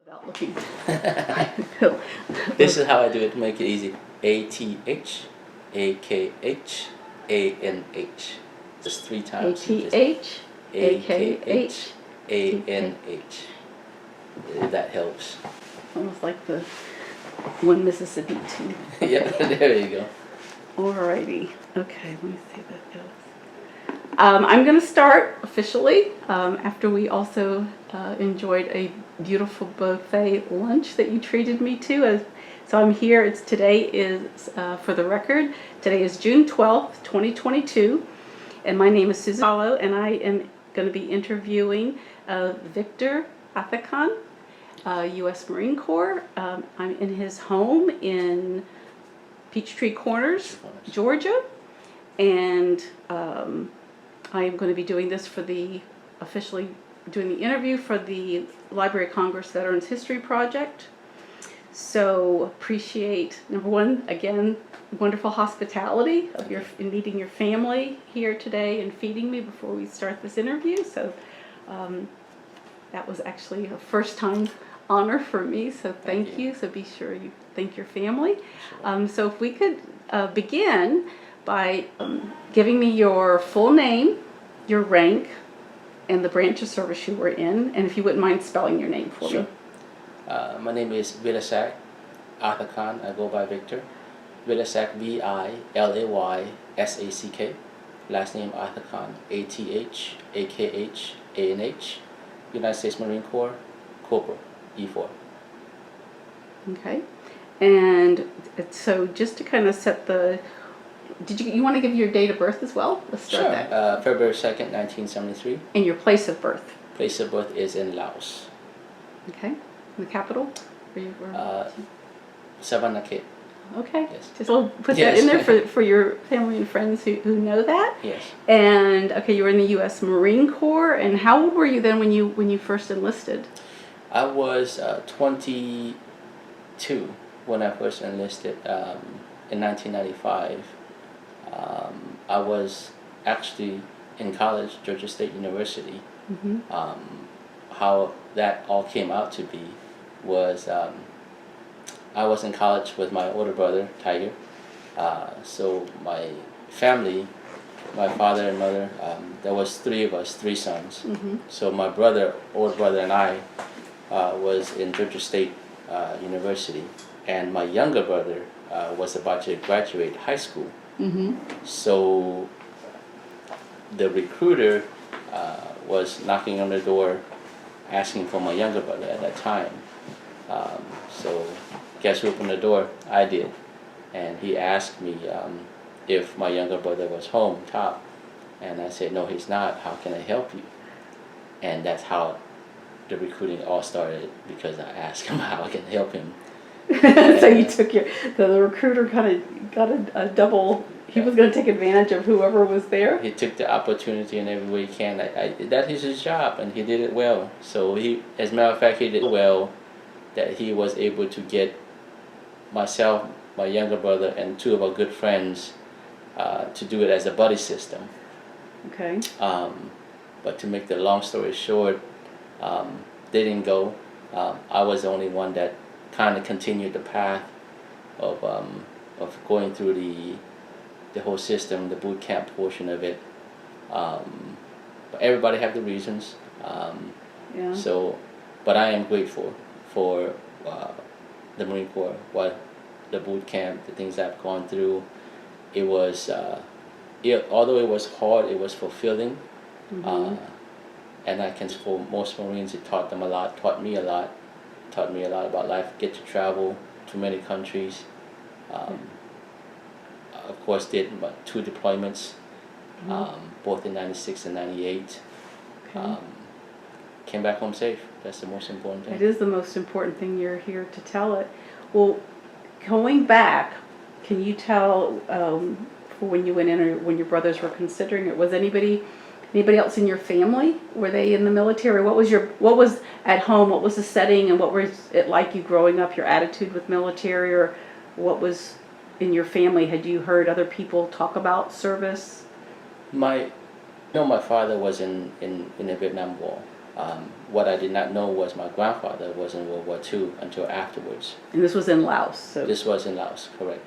Without looking. This is how I do it to make it easy. Athakanh. Just 3 times. Athakanh. That helps. Almost like the one Mississippi too. Yeah, there you go. Alrighty. Okay, let me see that goes. I'm going to start officially after we also enjoyed a beautiful buffet lunch that you treated me to. So I'm here. Today is, for the record, today is June 12th, 2022, and my name is Susan Hollow, and I am going to be interviewing Victor Athahkanh, U.S. Marine Corps. I'm in his home in Peachtree Corners, Georgia, and I am going to be doing this officially doing the interview for the Library of Congress Veterans History Project. So appreciate, number one, again, wonderful hospitality of in meeting your family here today and feeding me before we start this interview. So that was actually a first time honor for me, so thank you. So be sure you thank your family. Sure. So if we could begin by giving me your full name, your rank, and the branch of service you were in, and if you wouldn't mind spelling your name for me. My name is Vilaysack Athakhanh. I go by Victor. Vilaysack, Vilaysack. Last name Athahkanh, Athakanh. United States Marine Corps, Corporal, E4. Okay, and so just to kind of set the, you want to give your date of birth as well? Let's start that. February 2nd, 1973. And your place of birth? Place of birth is in Laos. Okay, in the capital? Where you were? Savannah Cape. Okay, Yes. just we'll put that in there for your family and friends who know that. Yes. And okay, you were in the U.S. Marine Corps, and how old were you then when you first enlisted? I was 22 when I first enlisted in 1995. I was actually in college, Georgia State University. Mm-hmm. How that all came out to be was I was in college with my older brother, Tiger. So my family, my father and mother, there was 3 of us, 3 sons. Mm-hmm. So my older brother and I was in Georgia State University, and my younger brother was about to graduate high school. Mm-hmm. So the recruiter was knocking on the door asking for my younger brother at that time. So guess who opened the door? I did. And he asked me if my younger brother was home, top. And I said, no, he's not. How can I help you? And that's how the recruiting all started, because I asked him how I can help him. So you took the recruiter kind of got a double. He was going to take advantage of whoever was there. He took the opportunity in every way he can. That is his job, and he did it well. So as a matter of fact, he did well that he was able to get myself, my younger brother, and 2 of our good friends to do it as a buddy system. Okay. But to make the long story short, they didn't go. I was the only one that kind of continued the path of going through the whole system, the boot camp portion of it. But everybody have the reasons. Yeah. So, but I am grateful for the Marine Corps, the boot camp, the things I've gone through. It was, although it was hard, it was fulfilling. Mm-hmm. And for most Marines, it taught me a lot about life. Get to travel to many countries. Of course, did 2 deployments, both in 96 and 98. Okay. Came back home safe. That's the most important thing. It is the most important thing. You're here to tell it. Well, going back, can you tell when you went in, or when your brothers were considering it, was anybody else in your family? Were they in the military? What was at home? What was the setting, and what was it like you growing up? Your attitude with military, or what was in your family? Had you heard other people talk about service? My father was in the Vietnam War. What I did not know was my grandfather was in World War II until afterwards. And this was in Laos. So This was in Laos, correct.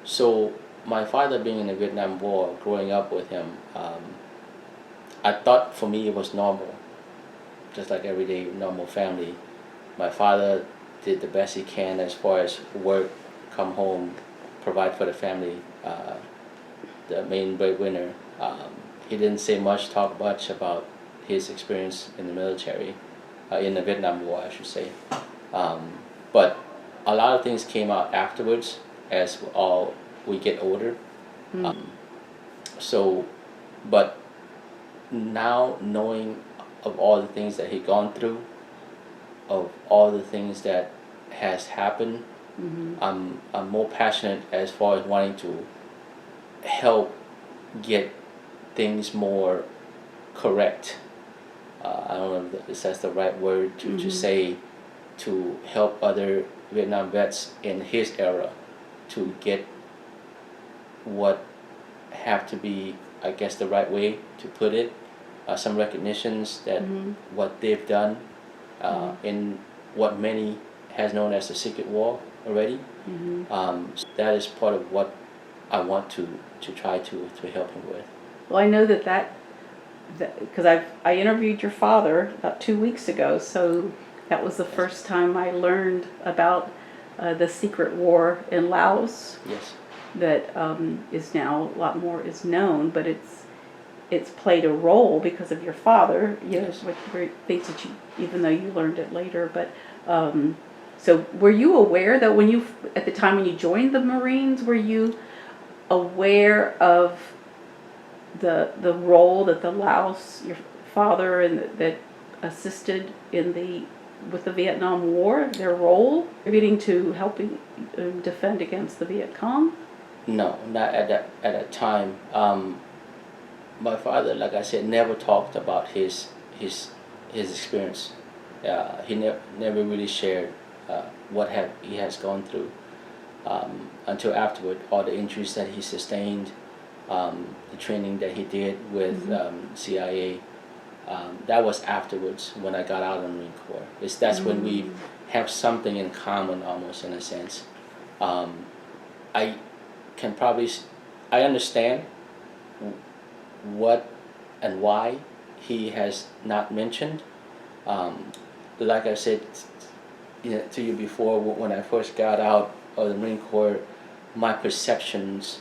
So my father being in the Vietnam War, growing up with him, I thought for me it was normal, just like everyday normal family. My father did the best he can as far as work, come home, provide for the family, the main breadwinner. He didn't say much, talk much about his experience in the military, in the Vietnam War, I should say. But a lot of things came out afterwards as we get older. But now knowing of all the things that he gone through, of all the things that has happened, I'm more passionate as far as wanting to help get things more correct. I don't know if that's the right word to say, to help other Vietnam vets in his era to get what have to be, I guess, the right way to put it, some recognitions that what they've done in what many has known as the Secret War already. So that is part of what I want to try to help him with. well, I know that because I interviewed your father about 2 weeks ago, so that was the first time I learned about the secret war in Laos. Yes. That is now a lot more is known, but it's played a role because of your father. You know, Yes. with things that you, even though you learned it later, but. So were you aware that at the time when you joined the Marines, were you aware of the role that the Laos, your father, and that assisted with the Vietnam War, their role contributing to helping defend against the Viet Cong? No, not at that time. My father, like I said, never talked about his experience. He never really shared what he has gone through until afterward. All the injuries that he sustained, the training that he did with CIA. That was afterwards when I got out of the Marine Corps. That's when we have something in common, almost in a sense. I understand what and why he has not mentioned. Like I said to you before, when I first got out of the Marine Corps, my perceptions,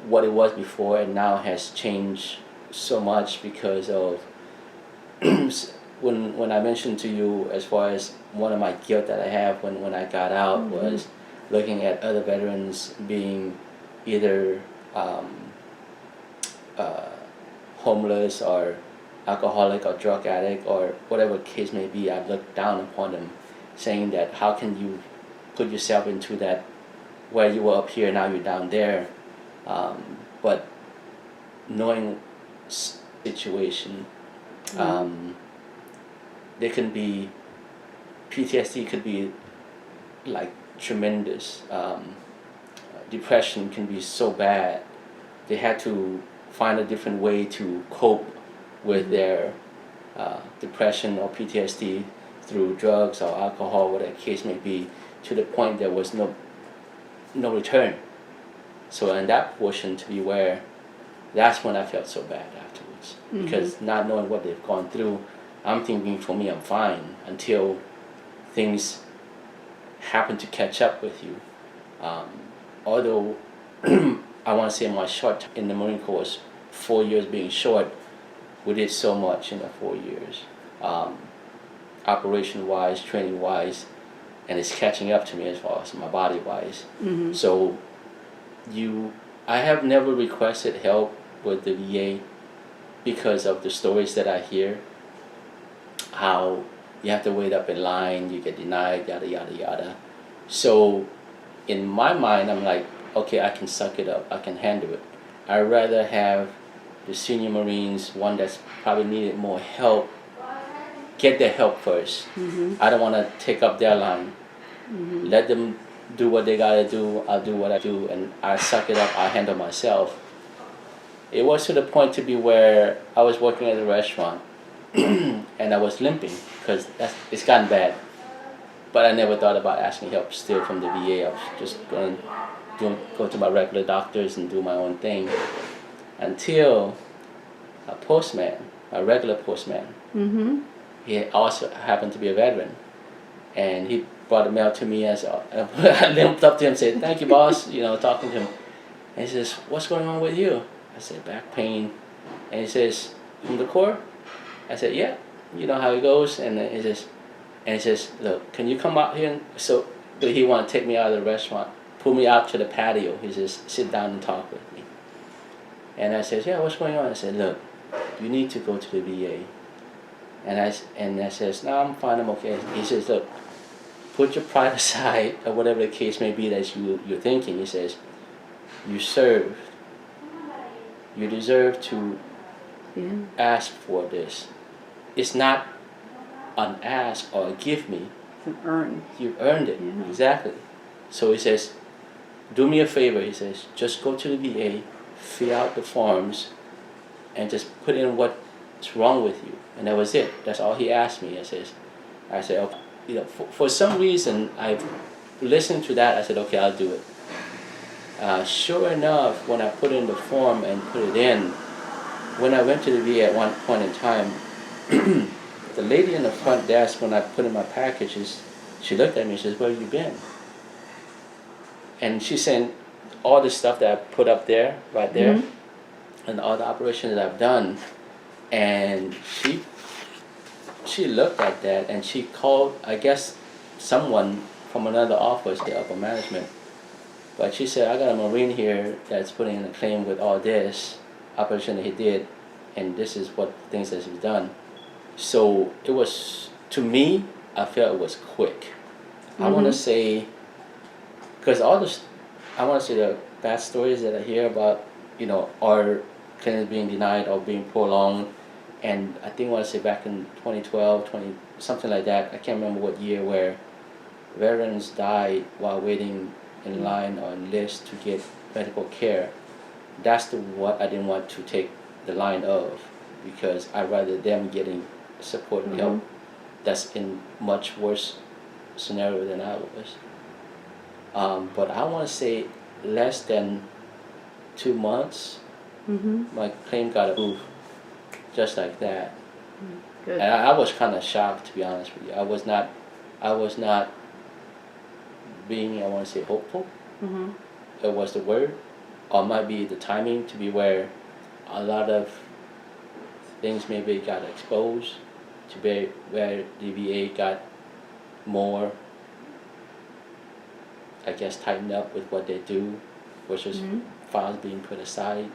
what it was before and now, has changed so much because of when I mentioned to you as far as one of my guilt that I have when I got out was looking at other veterans being either homeless or alcoholic or drug addict or whatever case may be. I looked down upon them, saying that how can you put yourself into that, where you were up here, now you're down there. But knowing situation, there can be, PTSD could be like tremendous. Depression can be so bad. They had to find a different way to cope with their depression or PTSD through drugs or alcohol, whatever the case may be, to the point there was no return. So in that portion, to be where, that's when I felt so bad afterwards. Because not knowing what they've gone through, I'm thinking for me I'm fine until things happen to catch up with you. Although I want to say my short time in the Marine Corps, 4 years being short, we did so much in the 4 years, operation-wise, training-wise, and it's catching up to me as far as my body-wise. So I have never requested help with the VA because of the stories that I hear, how you have to wait up in line, you get denied, yada, yada, yada. So in my mind, I'm like, okay, I can suck it up, I can handle it. I'd rather have the senior Marines, one that's probably needed more help, get their help first. I don't want to take up their line. Let them do what they gotta do, I'll do what I do, and I suck it up, I handle myself. It was to the point to be where I was working at a restaurant and I was limping because it's gotten bad. But I never thought about asking help still from the VA. I was just going to go to my regular doctors and do my own thing until a postman, a regular postman, he also happened to be a veteran, and he brought the mail to me as I limped up to him and said, "Thank you, boss," talking to him. And he says, "What's going on with you?" I said, "Back pain." And he says, "From the Corps?" I said, "Yeah, you know how it goes." And then he says, "Look, can you come out here?" But he wanted to take me out of the restaurant, pull me out to the patio. He says, "Sit down and talk with me." And I said, "Yeah, what's going on?" I said, "Look, you need to go to the VA." And I says, "No, I'm fine, I'm okay." He says, "Look, put your pride aside, or whatever the case may be that you're thinking." He says, "You served. You deserve to ask for this. It's not an ask or a give me. It's an earn. You've earned it." Yeah. Exactly. So he says, "Do me a favor," he says, "just go to the VA, fill out the forms, and just put in what's wrong with you." And that was it. That's all he asked me. I said, okay. For some reason, I listened to that. I said, okay, I'll do it. Sure enough, when I put in the form and put it in, when I went to the VA at one point in time, the lady in the front desk, when I put in my packages, she looked at me and says, "Where have you been?" And she's saying all the stuff that I put up there, right there, and all the operations that I've done. And she looked at that and she called, I guess, someone from another office, the upper management. But she said, "I got a Marine here that's putting in a claim with all this operation that he did, and this is what things that he's done." So it was, to me, I felt it was quick. I want to say, because I want to say the bad stories that I hear about, our claims being denied or being prolonged. And I think I want to say back in 2012, something like that, I can't remember what year, where veterans died while waiting in line or in list to get medical care. That's what I didn't want to take the line of, because I'd rather them getting support and help that's in much worse scenario than I was. But I want to say less than 2 months, my claim got approved. Just like that. Good. And I was kind of shocked, to be honest with you. I was not being, I want to say, hopeful. It was the word, or it might be the timing to be where a lot of things maybe got exposed, to be where the VA got more, I guess, tightened up with what they do, versus files being put aside.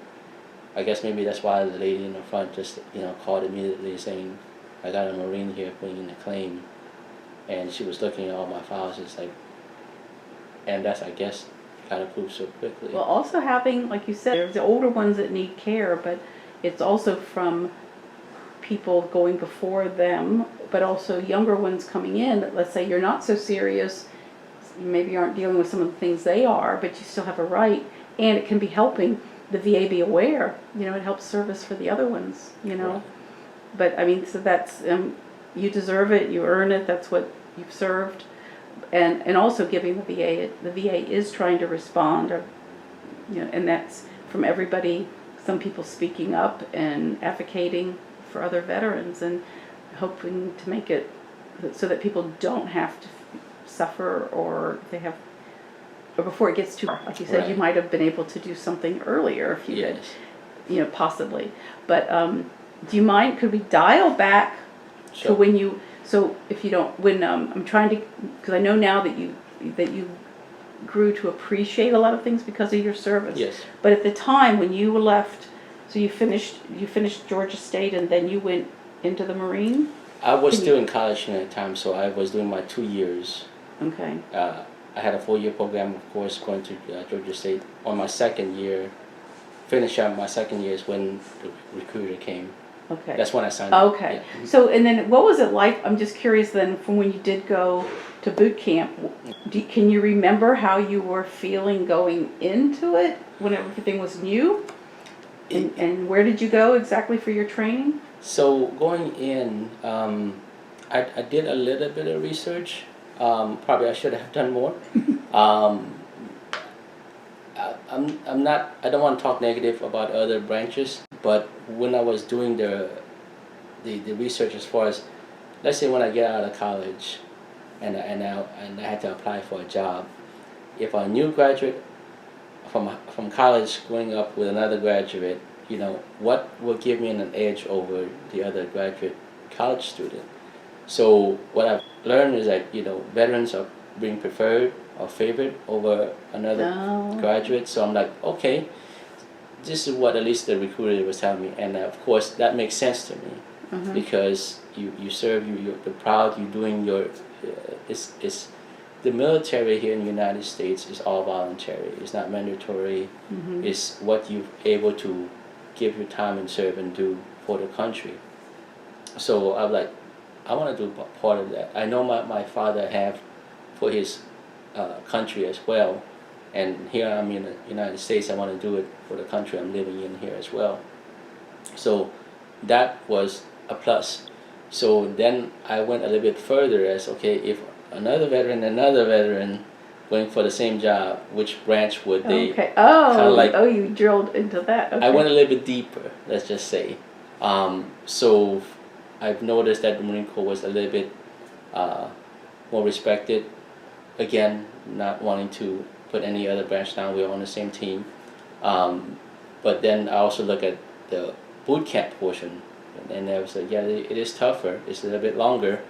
I guess maybe that's why the lady in the front just, called immediately saying, "I got a Marine here putting in a claim," and she was looking at all my files. It's like, and that's, I guess, got approved so quickly. Well, also having, like you said, there's the older ones that need care, but it's also from people going before them, but also younger ones coming in that, let's say you're not so serious, you maybe aren't dealing with some of the things they are, but you still have a right, and it can be helping the VA be aware, it helps service for the other ones, Right. But I mean, so that's, you deserve it, you earn it, that's what you've served. And also giving the VA is trying to respond, or, and that's from everybody, some people speaking up and advocating for other veterans and hoping to make it so that people don't have to suffer, or they have, or before it gets too far. Like you said, you might have been able to do something earlier if you had, possibly. But do you mind, could we dial back to when you, so if you don't, when I'm trying to, because I know now that you grew to appreciate a lot of things because of your service. Yes. But at the time when you left, so you finished Georgia State and then you went into the Marine? I was still in college at the time, so I was doing my 2 years. Okay. I had a 4-year program, of course, going to Georgia State. On my second year, finish up my second year is when the recruiter came. Okay. That's when I signed up. Okay. Yeah. So, and then what was it like? I'm just curious then, from when you did go to boot camp, can you remember how you were feeling going into it when everything was new? And where did you go exactly for your training? So going in, I did a little bit of research. Probably I should have done more. um, I'm not. I don't want to talk negative about other branches, but when I was doing the research as far as, let's say when I get out of college, and I had to apply for a job, if a new graduate from college going up with another graduate, you know, what will give me an edge over the other graduate college student? So what I've learned is that, you know, veterans are being preferred or favored over another graduate. So I'm like, okay, this is what at least the recruiter was telling me, and of course that makes sense to me because you serve, you're proud, you're doing your it's the military here in the United States is all voluntary. It's not mandatory. It's what you're able to give your time and serve and do for the country. So I'm like, I want to do part of that. I know my father have for his country as well, and here I'm in the United States. I want to do it for the country I'm living in here as well. So that was a plus. So then I went a little bit further as, okay, if another veteran going for the same job, which branch would they? Okay. You drilled into that. Okay. I went a little bit deeper, let's just say. So I've noticed that the Marine Corps was a little bit more respected. Again, not wanting to put any other branch down, we're on the same team. But then I also look at the boot camp portion, and I was like, yeah, it is tougher. It's a little bit longer,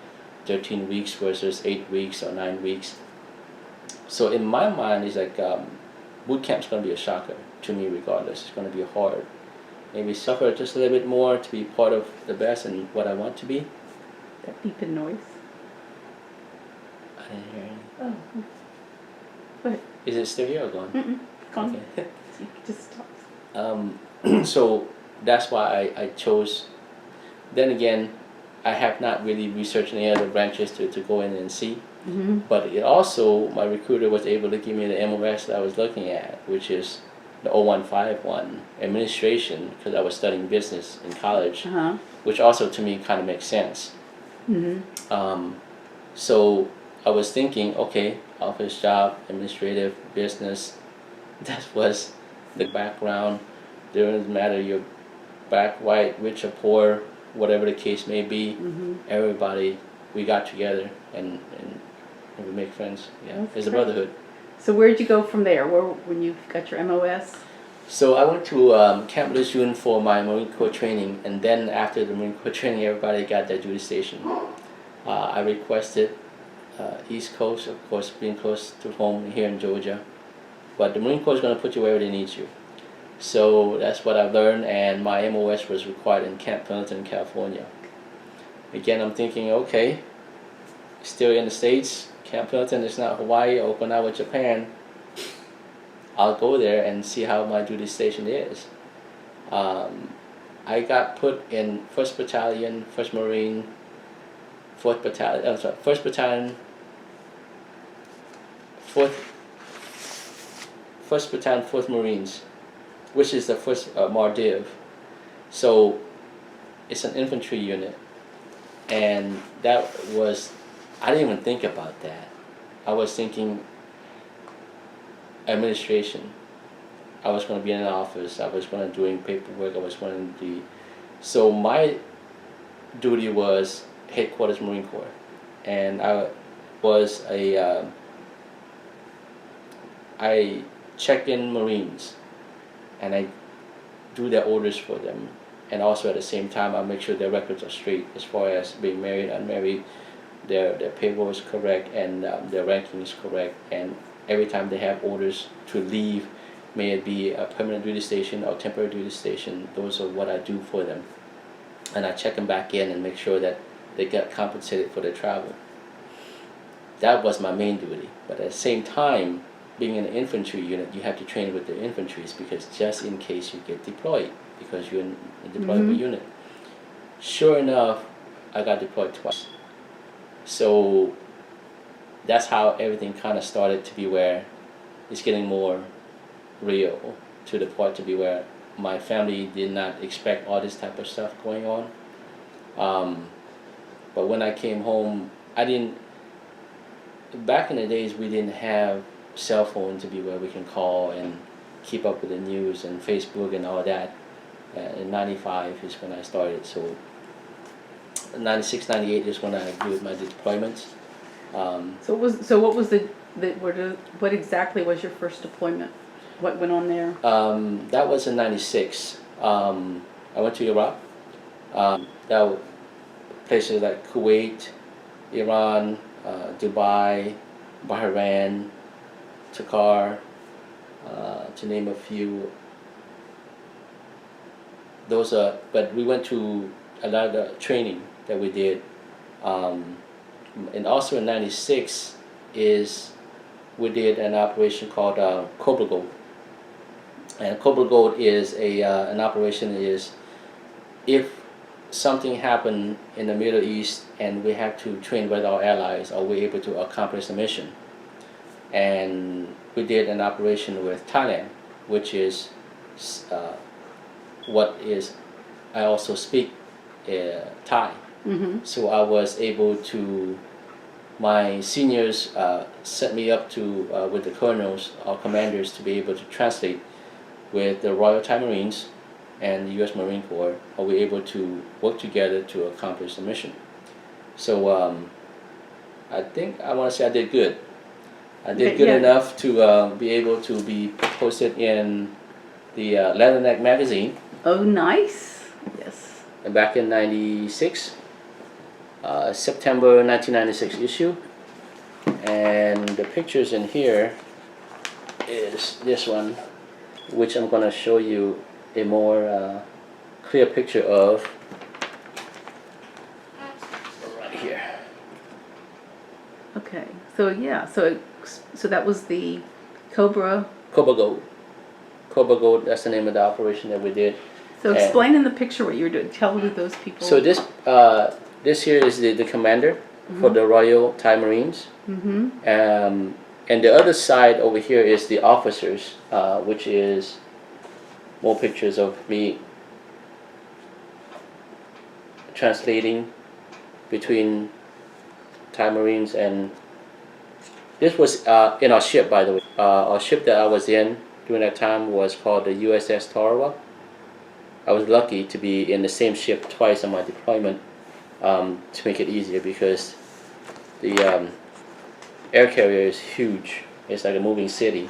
13 weeks versus 8 weeks or 9 weeks. So in my mind, it's like boot camp's going to be a shocker to me regardless. It's going to be hard. Maybe suffer just a little bit more to be part of the best and what I want to be. That beeping noise. I didn't hear anything. Oh. Go ahead. Is it still here or gone? Gone. Okay. You can just stop. So that's why I chose. Then again, I have not really researched any other branches to go in and see. But it also, my recruiter was able to give me the MOS that I was looking at, which is the 0151 administration, because I was studying business in college, which also to me kind of makes sense. So I was thinking, okay, office job, administrative, business, that was the background. It doesn't matter you're black, white, rich or poor, whatever the case may be, everybody, we got together and we make friends. Yeah, it's a brotherhood. So where'd you go from there? When you got your MOS? So I went to Camp Lejeune for my Marine Corps training, and then after the Marine Corps training, everybody got their duty station. I requested East Coast, of course, being close to home here in Georgia, but the Marine Corps is going to put you wherever they need you. So that's what I've learned, and my MOS was required in Camp Pendleton, California. Again, I'm thinking, okay, still in the States, Camp Pendleton is not Hawaii or Okinawa, Japan. I'll go there and see how my duty station is. I got put in 1st Battalion, 1st Marine, 1st Battalion, 1st Battalion, 4th Marines, which is the 1st Mardiv. So it's an infantry unit, and that was, I didn't even think about that. I was thinking administration. I was going to be in an office. I was going to doing paperwork. I was going to be. So my duty was headquarters Marine Corps, and I was I check in Marines, and I do their orders for them, and also at the same time I make sure their records are straight as far as being married, unmarried, their payroll is correct, and their ranking is correct, and every time they have orders to leave, may it be a permanent duty station or temporary duty station, those are what I do for them. And I check them back in and make sure that they get compensated for their travel. That was my main duty. But at the same time, being in an infantry unit, you have to train with the infantries, because just in case you get deployed, because you're in a deployable unit. Sure enough, I got deployed twice. So that's how everything kind of started to be where it's getting more real, to the point to be where my family did not expect all this type of stuff going on. But when I came home, I didn't. Back in the days, we didn't have cell phone to be where we can call and keep up with the news and Facebook and all that. In '95 is when I started. So '96, '98 is when I did my deployments. What was what exactly was your first deployment? What went on there? That was in '96. I went to Iraq. Places like Kuwait, Iran, Dubai, Bahrain, Qatar, to name a few. But we went to a lot of the training that we did. And also in '96 we did an operation called Cobra Gold. And Cobra Gold is an operation is if something happened in the Middle East and we have to train with our allies, are we able to accomplish the mission? And we did an operation with Thailand, which is I also speak Thai. Mm-hmm. So I was able to, my seniors set me up to with the colonels or commanders to be able to translate with the Royal Thai Marines and the U.S. Marine Corps. Are we able to work together to accomplish the mission? So I think I want to say I did good. I did good enough to be able to be posted in the Leatherneck magazine. Oh, nice. Yes. And back in '96, September 1996 issue. And the pictures in here is this one, which I'm going to show you a more clear picture of right here. Okay. So yeah. So that was the Cobra. Cobra Gold. Cobra Gold, that's the name of the operation that we did. So explain in the picture what you were doing. Tell who those people. So this here is the commander for the Royal Thai Marines. Mm-hmm. And the other side over here is the officers, which is more pictures of me translating between Thai Marines. And this was in our ship, by the way. Our ship that I was in during that time was called the USS Tarawa. I was lucky to be in the same ship twice on my deployment to make it easier, because the air carrier is huge. It's like a moving city,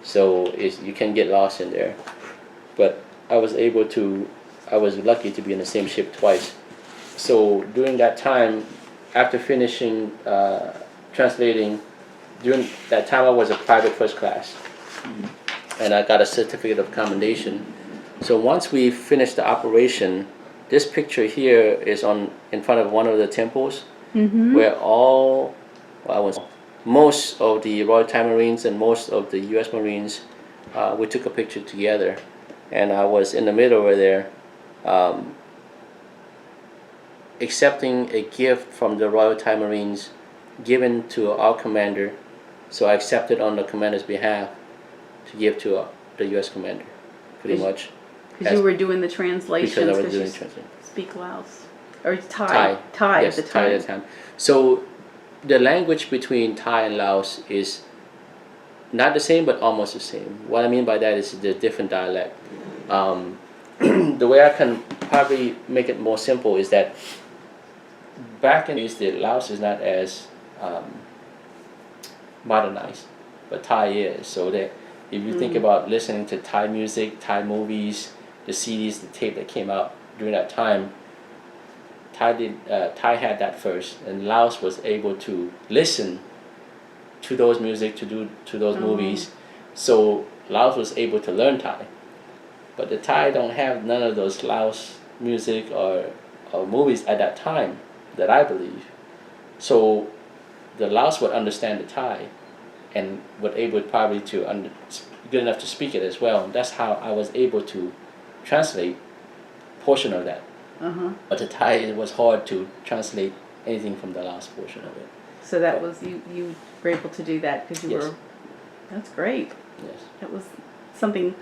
so you can get lost in there. But I was lucky to be in the same ship twice. So during that time, after finishing translating, during that time I was a private first class, and I got a certificate of commendation. So once we finished the operation, this picture here is in front of one of the temples, where most of the Royal Thai Marines and most of the U.S. Marines, we took a picture together, and I was in the middle over there, accepting a gift from the Royal Thai Marines given to our commander. So I accepted on the commander's behalf to give to the U.S. commander, pretty much. Because you were doing the translations. Because I was doing translation. Speak Laos or Thai. Yes, at the Thai time. at the time. So the language between Thai and Laos is not the same, but almost the same. What I mean by that is the different dialect. The way I can probably make it more simple is that back in the East, Laos is not as modernized, but Thai is. So that if you think about listening to Thai music, Thai movies, the CDs, the tape that came out during that time, Thai had that first, and Laos was able to listen to those music, to those movies. So Laos was able to learn Thai, but the Thai don't have none of those Laos music or movies at that time, that I believe. So the Laos would understand the Thai, and would able probably to good enough to speak it as well. And that's how I was able to translate portion of that. But the Thai, it was hard to translate anything from the last portion of it. So that was you were able to do that because you were. That's great. Yes. That was something.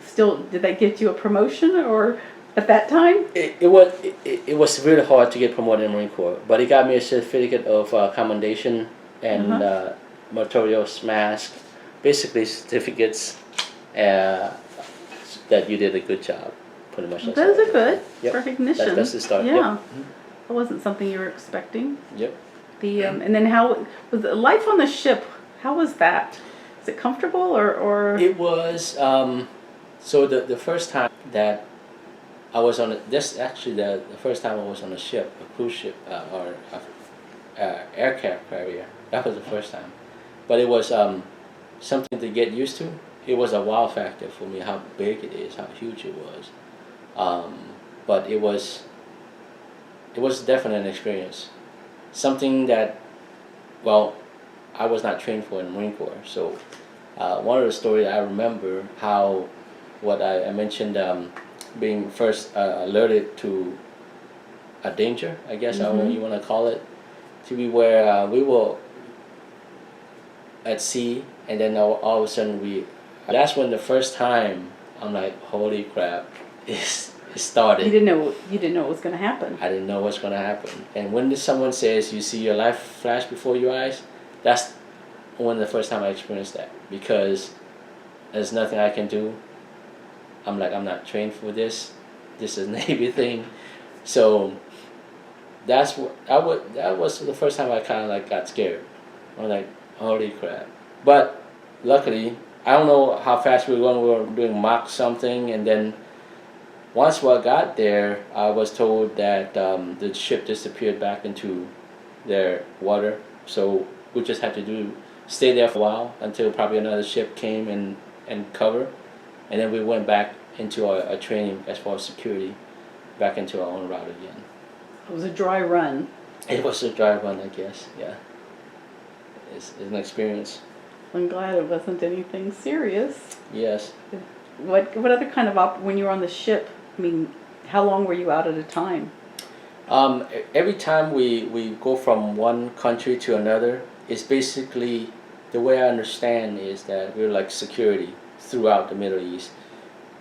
Still, did that get you a promotion or at that time? It was really hard to get promoted in the Marine Corps, but it got me a certificate of commendation and meritorious mask, basically certificates that you did a good job, pretty much. Those are good. Yep. Recognition. That's the start. Yeah. Yep. That wasn't something you were expecting. Yep. And then how was the life on the ship? How was that? Is it comfortable or? It was so the first time that I was on the first time I was on a ship, a cruise ship or aircraft carrier. That was the first time, but it was something to get used to. It was a wow factor for me how big it is, how huge it was. But it was definitely an experience, something that, well, I was not trained for in the Marine Corps. So one of the stories I remember how what I mentioned being first alerted to a danger, I guess I you want to call it, to be where we were at sea, and then all of a sudden that's when the first time I'm like, holy crap, it started. You didn't know what was going to happen. I didn't know what's going to happen. And when someone says you see your life flash before your eyes, that's the first time I experienced that, because there's nothing I can do. I'm like, I'm not trained for this. This is a Navy thing. So that was the first time I kind of like got scared. I'm like, holy crap. But luckily, I don't know how fast we were going. We were doing Mach something, and then once we got there, I was told that the ship disappeared back into their water. So we just had to stay there for a while until probably another ship came and cover, and then we went back into our training as far as security, back into our own route again. It was a dry run. It was a dry run, I guess. Yeah, it's an experience. I'm glad it wasn't anything serious. Yes. What other kind of when you were on the ship? I mean, how long were you out at a time? Every time we go from one country to another, it's basically, the way I understand is that we're like security throughout the Middle East.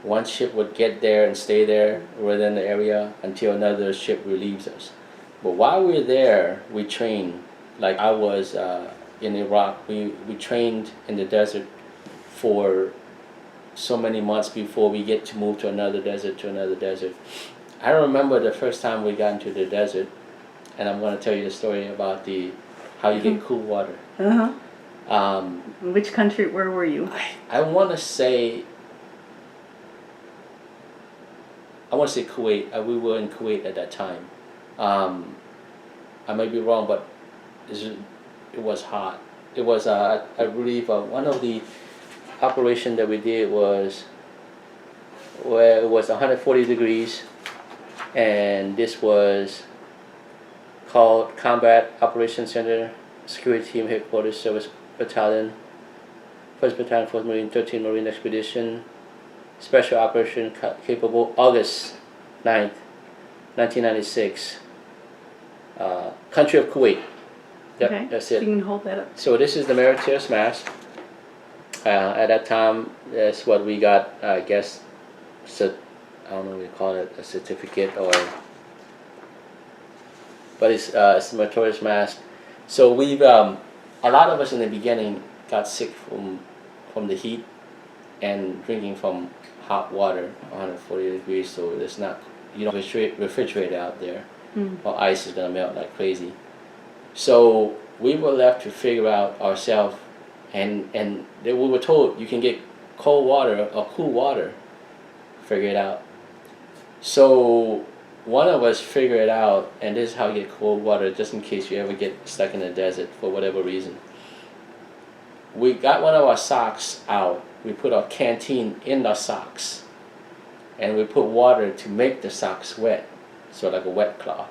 One ship would get there and stay there within the area until another ship relieves us. But while we're there, we train. Like I was in Iraq, we trained in the desert for so many months before we get to move to another desert, I remember the first time we got into the desert, and I'm going to tell you the story about how you get cool water. Which country, where were you? I want to say Kuwait. We were in Kuwait at that time. I might be wrong, but it was hot. It was, I believe, one of the operation that we did was where it was 140 degrees, and this was called Combat Operations Center, Security Team Headquarters, Service Battalion, 1st Battalion, 4th Marine, 13th Marine Expedition, Special Operation Capable, August 9th, 1996. Country of Kuwait. Yep, Okay, that's so it. you can hold that up. So this is the meritorious mask. At that time, that's what we got, I guess, I don't know what we call it, a certificate, but it's a meritorious mask. So we've, a lot of us in the beginning got sick from the heat and drinking from hot water, 140 degrees, so it's not, you don't refrigerate out there, or ice is gonna melt like crazy. So we were left to figure out ourselves, and we were told you can get cold water or cool water, figure it out. So one of us figured it out, and this is how you get cold water, just in case you ever get stuck in the desert for whatever reason. We got one of our socks out, we put our canteen in the socks, and we put water to make the socks wet, so like a wet cloth.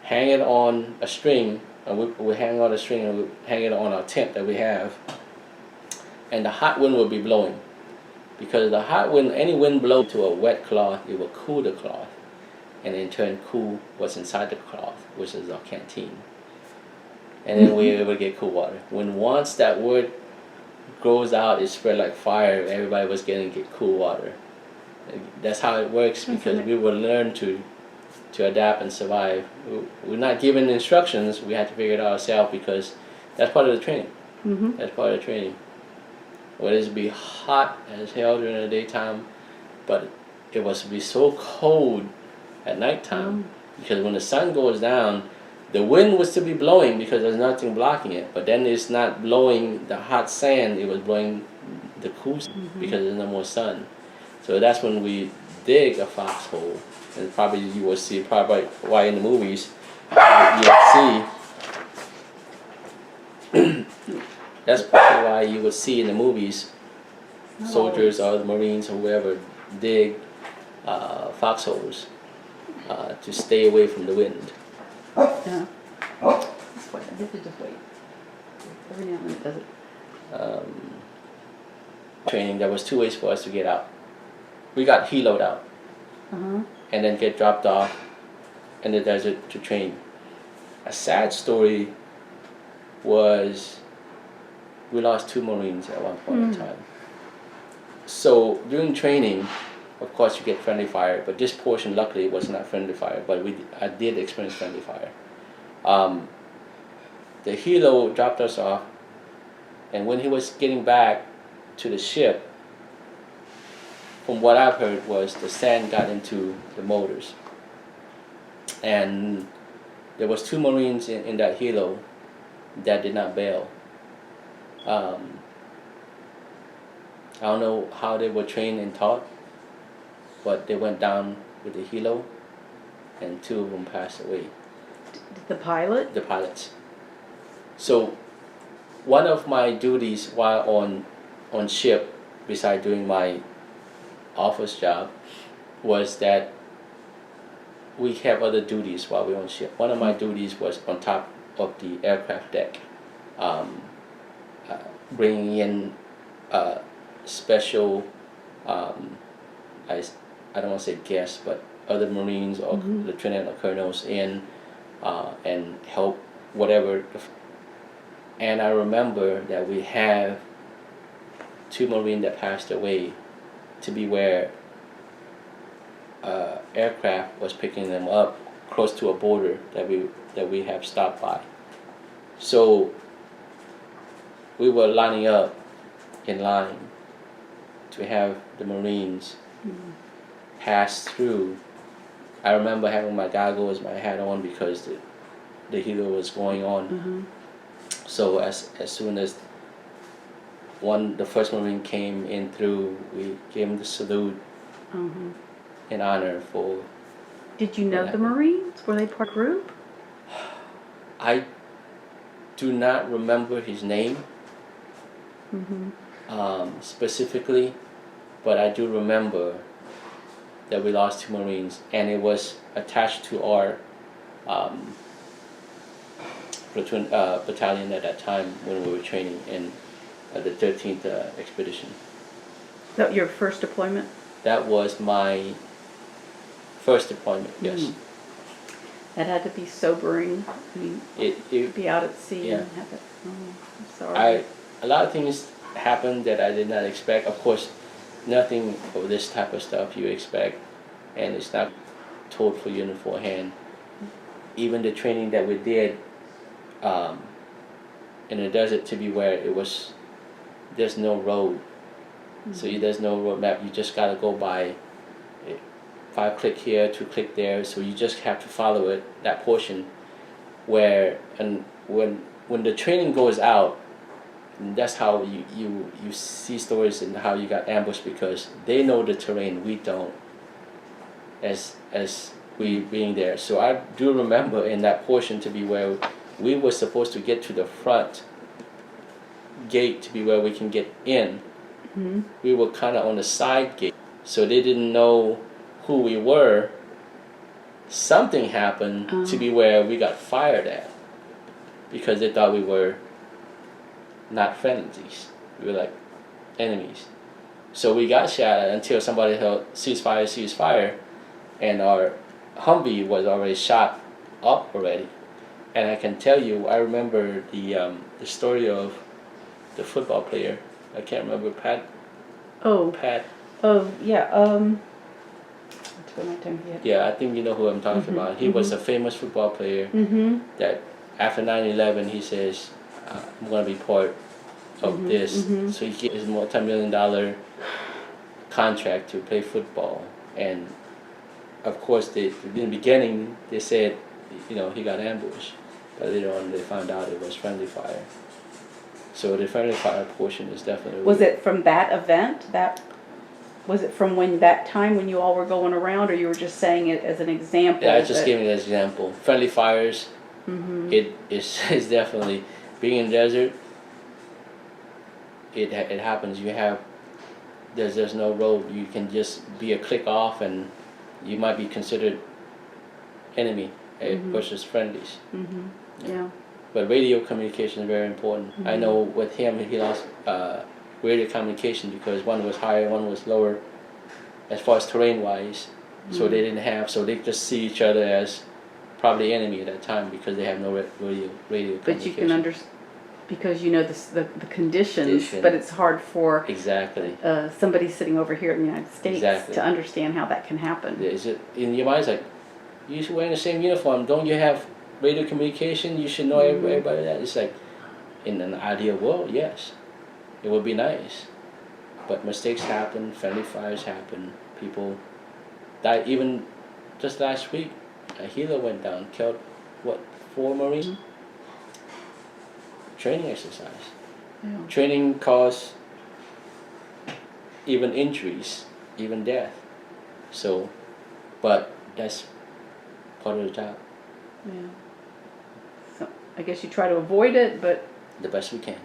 Hang it on a string, and we hang on a string and we hang it on our tent that we have, and the hot wind will be blowing. Because the hot wind, any wind blow to a wet cloth, it will cool the cloth, and in turn cool what's inside the cloth, which is our canteen. And then we're able to get cool water. Once that word goes out, it spread like fire. Everybody was getting cool water. That's how it works because we will learn to adapt and survive. We're not given instructions. We have to figure it out ourselves because that's part of the training. Mm-hmm. That's part of the training. Well, it be hot as hell during the daytime, but it was be so cold at nighttime because when the sun goes down, the wind was to be blowing because there's nothing blocking it. But then it's not blowing the hot sand; it was blowing the cool because there's no more sun. So that's when we dig a foxhole, and probably you will see probably why in the movies you'll see. That's probably why you would see in the movies soldiers or the Marines or whoever dig foxholes to stay away from the wind. Yeah. Just wait. I have to just wait. Every now and then it does it. Training, there was 2 ways for us to get out. We got heloed out Uh-huh. and then get dropped off in the desert to train. A sad story was we lost 2 Marines at one point in time. So during training, of course you get friendly fire, but this portion luckily was not friendly fire, but I did experience friendly fire. The helo dropped us off, and when he was getting back to the ship, from what I've heard was the sand got into the motors. And there was 2 Marines in that helo that did not bail. I don't know how they were trained and taught, but they went down with the helo, and 2 of them passed away. The pilot? The pilots. So one of my duties while on ship, besides doing my office job, was that we have other duties while we're on ship. One of my duties was on top of the aircraft deck, bringing in special, I don't want to say guests, but other Marines or lieutenant or colonels in and help whatever. And I remember that we have 2 Marines that passed away to be where aircraft was picking them up close to a border that we have stopped by. So we were lining up in line to have the Marines pass through. I remember having my goggles, my hat on because the helo was going on. So as soon as the first Marine came in through, we gave him the salute in honor for. Did you know the Marines? Were they part of the group? I do not remember his name specifically, but I do remember that we lost 2 Marines, and it was attached to our battalion at that time when we were training in the 13th expedition. That your first deployment? That was my first deployment, yes. That had to be sobering. I mean, It be out at sea yeah. and have it. Oh, I'm sorry. A lot of things happened that I did not expect. Of course, nothing of this type of stuff you expect, and it's not told for you beforehand. Even the training that we did in the desert, to be where there's no road, so there's no road map. You just gotta go by 5 click here, 2 click there. So you just have to follow it, that portion where, and when the training goes out, that's how you see stories and how you got ambushed, because they know the terrain, we don't, as we being there. So I do remember in that portion to be where we were supposed to get to the front gate to be where we can get in. We were kind of on the side gate, so they didn't know who we were. Something happened to be where we got fired at because they thought we were not friendlies. We were like enemies. So we got shot at until somebody held ceasefire, and our Humvee was already shot up already. And I can tell you, I remember the story of the football player. I can't remember Pat. Oh. Pat. Oh yeah. Go my time yet. Yeah, I think you know who I'm talking about. He was a famous football player that after 9/11 he says, I'm going to be part of this. So he gets his multi-million-dollar contract to play football. And of course, in the beginning, they said, he got ambushed. But later on, they found out it was friendly fire. So the friendly fire portion is definitely... Was it from that event? Was it from that time when you all were going around, or you were just saying it as an example? Yeah, I just gave it as an example. Friendly fires, it is definitely... Being in the desert, it happens. There's no road. You can just be a click off and you might be considered enemy versus friendlies. Yeah. But radio communication is very important. I know with him, he lost radio communication because one was higher, one was lower as far as terrain wise. So they didn't have, so they just see each other as probably enemy at that time because they have no radio communication. But you can understand, because you know the conditions, but it's hard for somebody sitting over here in the United States to understand how that can happen. Yeah, is it in your mind? It's like, you're wearing the same uniform. Don't you have radio communication? You should know everybody that. It's like, in an ideal world, yes, it would be nice. But mistakes happen, friendly fires happen, people die. Even just last week, a healer went down, killed, 4 Marines? Training exercise. Yeah. Training caused even injuries, even death. So, but that's part of the job. Yeah. So I guess you try to avoid it, but the best we can.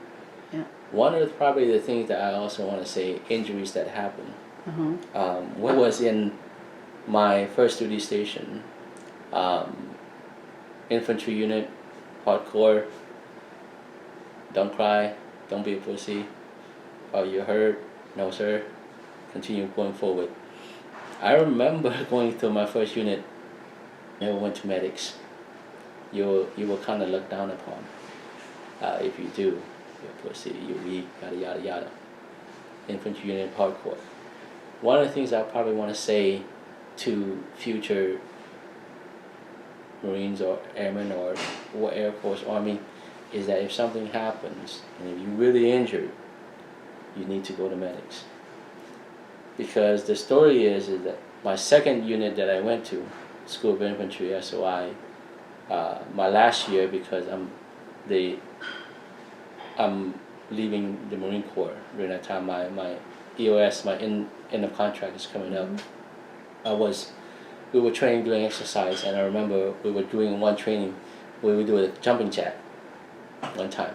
Yeah. One of probably the things that I also want to say, injuries that happen. When I was in my first duty station, infantry unit, hardcore. Don't cry, don't be a pussy. Oh, you're hurt? No, sir. Continue going forward. I remember going to my first unit, never went to medics. You were kind of looked down upon. If you do, you're a pussy, you're weak, yada yada yada. Infantry unit, hardcore. One of the things I probably want to say to future Marines or Airmen or Air Force, Army, is that if something happens and if you're really injured, you need to go to medics. Because the story is that my second unit that I went to, School of Infantry, SOI, my last year, because I'm leaving the Marine Corps during that time, my EOS, my end of contract is coming up. We were training doing exercise, and I remember we were doing one training where we do a jumping jack one time.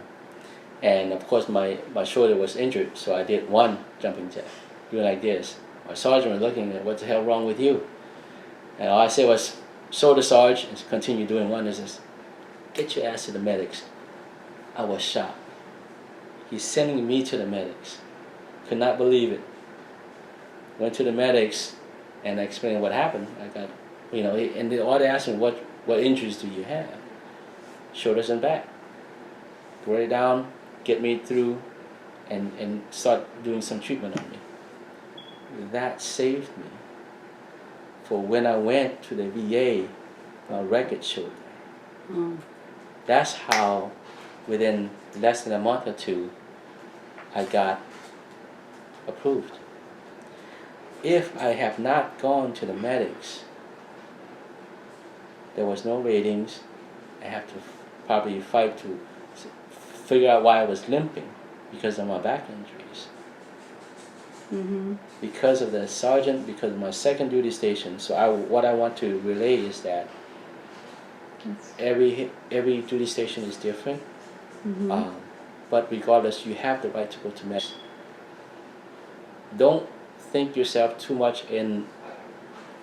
And of course my shoulder was injured, so I did one jumping jack, doing like this. My sergeant was looking at, what the hell wrong with you? And all I said was, shoulder sarge, and continue doing one. Is this, get your ass to the medics. I was shocked. He's sending me to the medics. Could not believe it. Went to the medics and I explained what happened. I got, and all they asked me, what injuries do you have? Shoulders and back. Brought it down, get me through, and start doing some treatment on me. That saved me. For when I went to the VA, my record showed that. That's how, within less than a month or two, I got approved. If I have not gone to the medics, there was no ratings. I have to probably fight to figure out why I was limping, because of my back injuries. Because of the sergeant, because of my second duty station. So what I want to relay is that every duty station is different. But regardless, you have the right to go to medics. Don't think yourself too much in,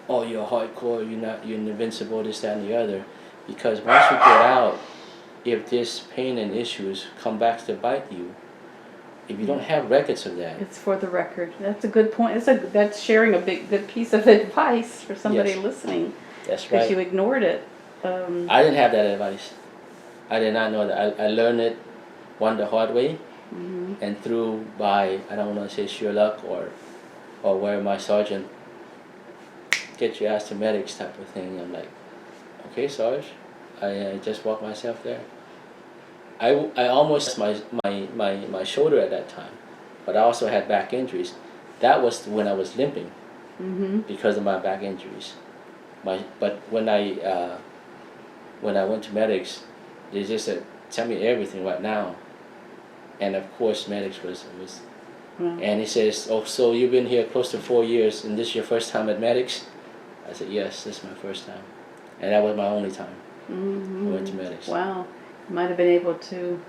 oh, you're hardcore, you're invincible, this, that, and the other. Because once you get out, if this pain and issues come back to bite you, if you don't have records of that. It's for the record. That's a good point. That's sharing a good piece of advice for somebody listening. That's right. Because you ignored it. I didn't have that advice. I did not know that. I learned it the hard way, and through by, I don't want to say sheer luck or where my sergeant get your ass to medics type of thing. I'm like, okay, Sarge, I just walked myself there. I almost my shoulder at that time, but I also had back injuries. That was when I was limping because of my back injuries. But when I went to medics, they just said, tell me everything right now. And of course, medics was and he says, oh, so you've been here close to 4 years, and this is your first time at medics? I said, yes, this is my first time. And that was my only time I went to medics. Wow. You might have been able to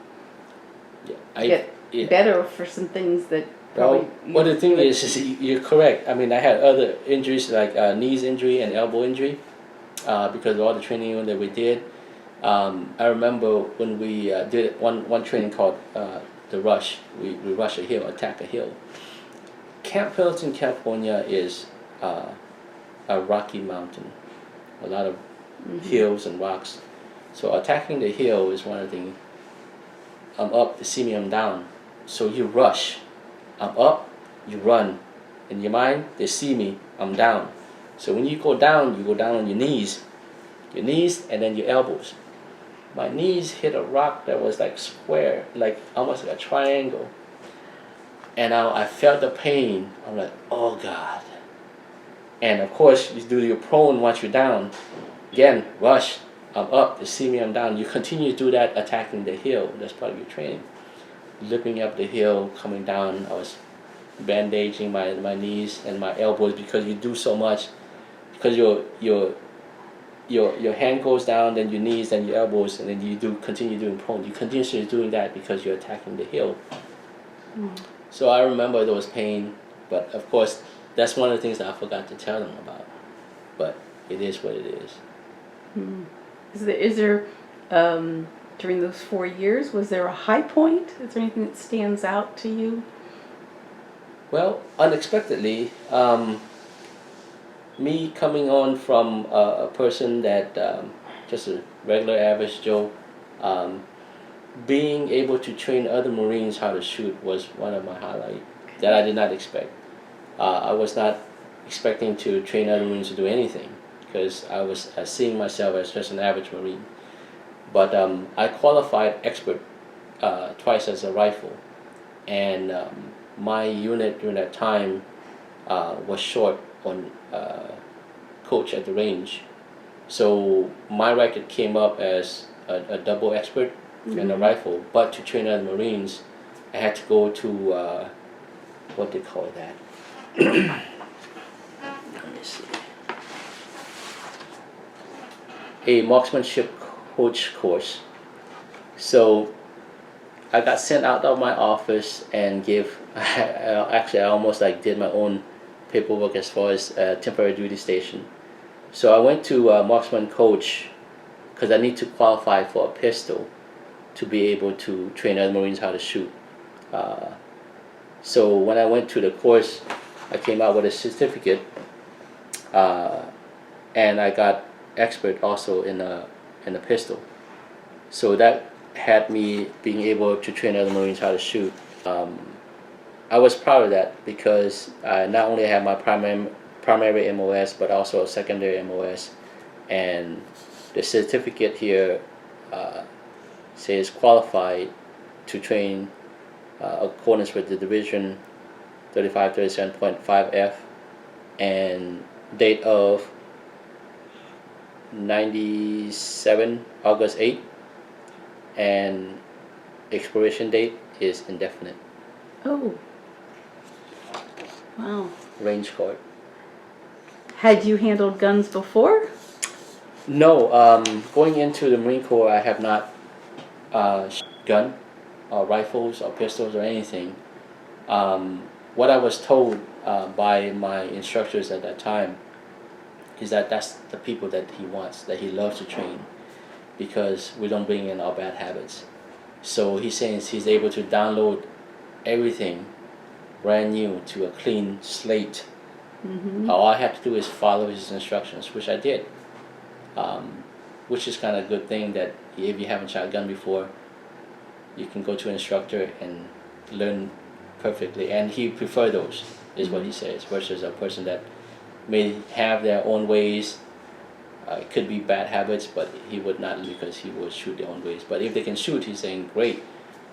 Yeah, get better for some things that probably... Well, the thing is you're correct. I mean, I had other injuries like knees injury and elbow injury because of all the training that we did. I remember when we did one training called the rush. We rush a hill, attack a hill. Camp Pendleton, California is a rocky mountain, a lot of hills and rocks. So attacking the hill is one of the things. I'm up, they see me, I'm down. So you rush. I'm up, you run. In your mind, they see me, I'm down. So when you go down on your knees, and then your elbows. My knees hit a rock that was like square, like almost like a triangle. And I felt the pain. I'm like, oh God. And of course, you do your prone once you're down. Again, rush. I'm up. They see me, I'm down. You continue to do that attacking the hill. That's part of your training. Limping up the hill, coming down. I was bandaging my knees and my elbows because you do so much. Because your hand goes down, then your knees, then your elbows, and then you continue doing prone. You continuously doing that because you're attacking the hill. So I remember there was pain, but of course that's one of the things that I forgot to tell them about. But it is what it is. Is there during those 4 years, was there a high point? Is there anything that stands out to you? Well, unexpectedly, me coming on from a person that just a regular average Joe, being able to train other Marines how to shoot was one of my highlights that I did not expect. I was not expecting to train other Marines to do anything because I was seeing myself as just an average Marine. But I qualified expert twice as a rifle, and my unit during that time was short on coach at the range. So my record came up as a double expert in a rifle, but to train other Marines, I had to go to, what they call that? Let me see. A marksmanship coach course. So I got sent out of my office and actually I almost like did my own paperwork as far as temporary duty station. So I went to marksman coach because I need to qualify for a pistol to be able to train other Marines how to shoot. So when I went to the course, I came out with a certificate, and I got expert also in a pistol. So that had me being able to train other Marines how to shoot. I was proud of that because I not only had my primary MOS but also a secondary MOS, and the certificate here says qualified to train accordance with the division 3537.5F and date of 97 August 8, and expiration date is indefinite. Oh. Wow. Range card. Had you handled guns before? No, going into the Marine Corps, I have not gun or rifles or pistols or anything. What I was told by my instructors at that time is that that's the people that he wants, that he loves to train, because we don't bring in our bad habits. So he's saying he's able to download everything brand new to a clean slate. All I have to do is follow his instructions, which I did. Which is kind of a good thing that if you haven't shot a gun before, you can go to an instructor and learn perfectly. And he preferred those, is what he says, versus a person that may have their own ways. It could be bad habits, but he would not, because he would shoot their own ways. But if they can shoot, he's saying great.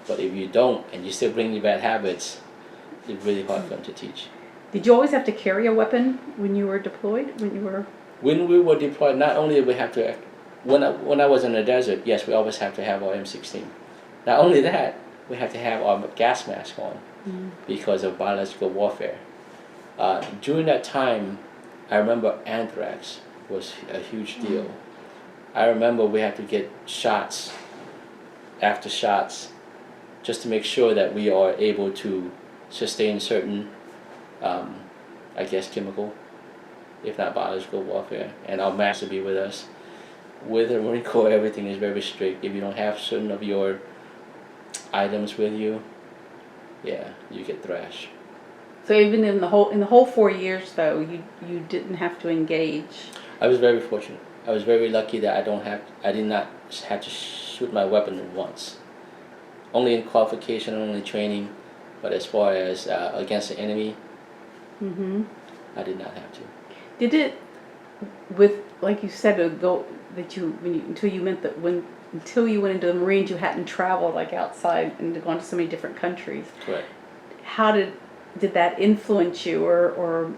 But if you don't and you still bring the bad habits, it's really hard for them to teach. Did you always have to carry a weapon when you were deployed? When we were deployed, not only did we have to, when I was in the desert, yes, we always have to have our M16. Not only that, we have to have our gas mask on because of biological warfare. During that time, I remember anthrax was a huge deal. I remember we had to get shots after shots just to make sure that we are able to sustain certain, I guess, chemical, if not biological warfare, and our masks to be with us. With the Marine Corps, everything is very strict. If you don't have certain of your items with you, yeah, you get thrashed. So even in the whole 4 years, though, you didn't have to engage. I was very fortunate. I was very lucky that I did not have to shoot my weapon once. Only in qualification, only training, but as far as against the enemy, I did not have to. Did it, with like you said, until you went into the Marines, you hadn't traveled like outside and gone to so many different countries. Correct. How did that influence you, or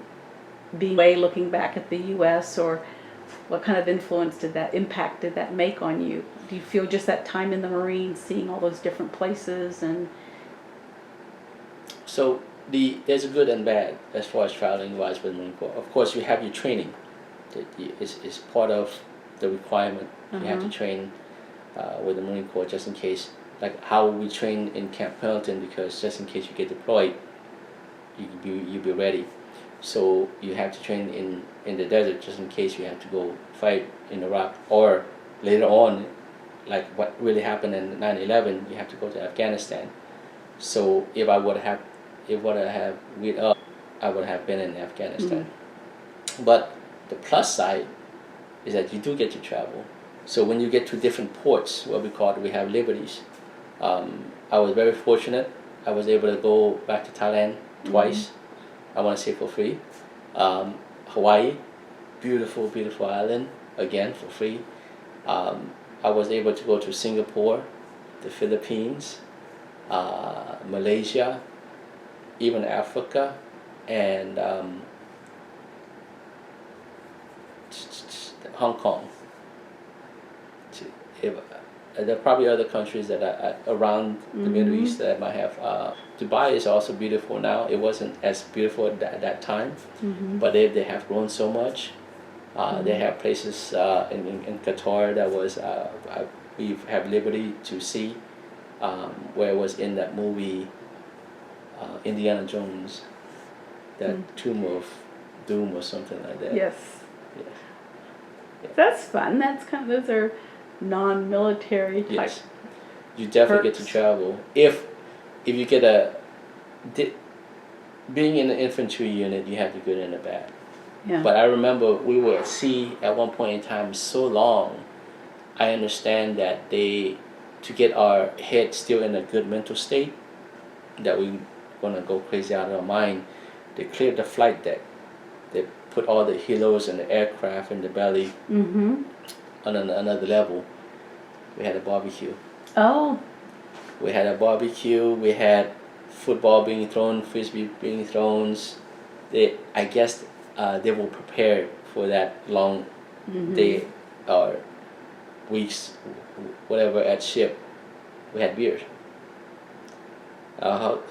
being away, looking back at the U.S., or what kind of impact did that make on you? Do you feel just that time in the Marines, seeing all those different places and? So there's a good and bad as far as traveling wise with the Marine Corps. Of course, you have your training. It's part of the requirement. You have to train with the Marine Corps just in case, like how we train in Camp Pendleton, because just in case you get deployed, you be ready. So you have to train in the desert just in case you have to go fight in Iraq, or later on, like what really happened in 9/11, you have to go to Afghanistan. So if I would have read up, I would have been in Afghanistan. But the plus side is that you do get to travel. So when you get to different ports, what we have liberties. I was very fortunate. I was able to go back to Thailand twice. I want to say for free. Hawaii, beautiful, beautiful island, again for free. I was able to go to Singapore, the Philippines, Malaysia, even Africa, and Hong Kong. There are probably other countries that are around the Middle East that I might have. Dubai is also beautiful now. It wasn't as beautiful at that time, but they have grown so much. They have places in Qatar that was we have liberty to see, where it was in that movie Indiana Jones, that Tomb of Doom or something like that. Yes. Yeah. That's fun. Those are non-military type. Yes. You definitely get to travel if you get being in an infantry unit, you have the good and the bad. Yeah. But I remember we were at sea at one point in time so long. I understand that to get our head still in a good mental state, that we gonna go crazy out of our mind, they cleared the flight deck. They put all the helos and the aircraft in the belly on another level. We had a barbecue. Oh. We had a barbecue. We had football being thrown, frisbee being thrown. I guess they were prepared for that long day or weeks, whatever, at ship. We had beer. I don't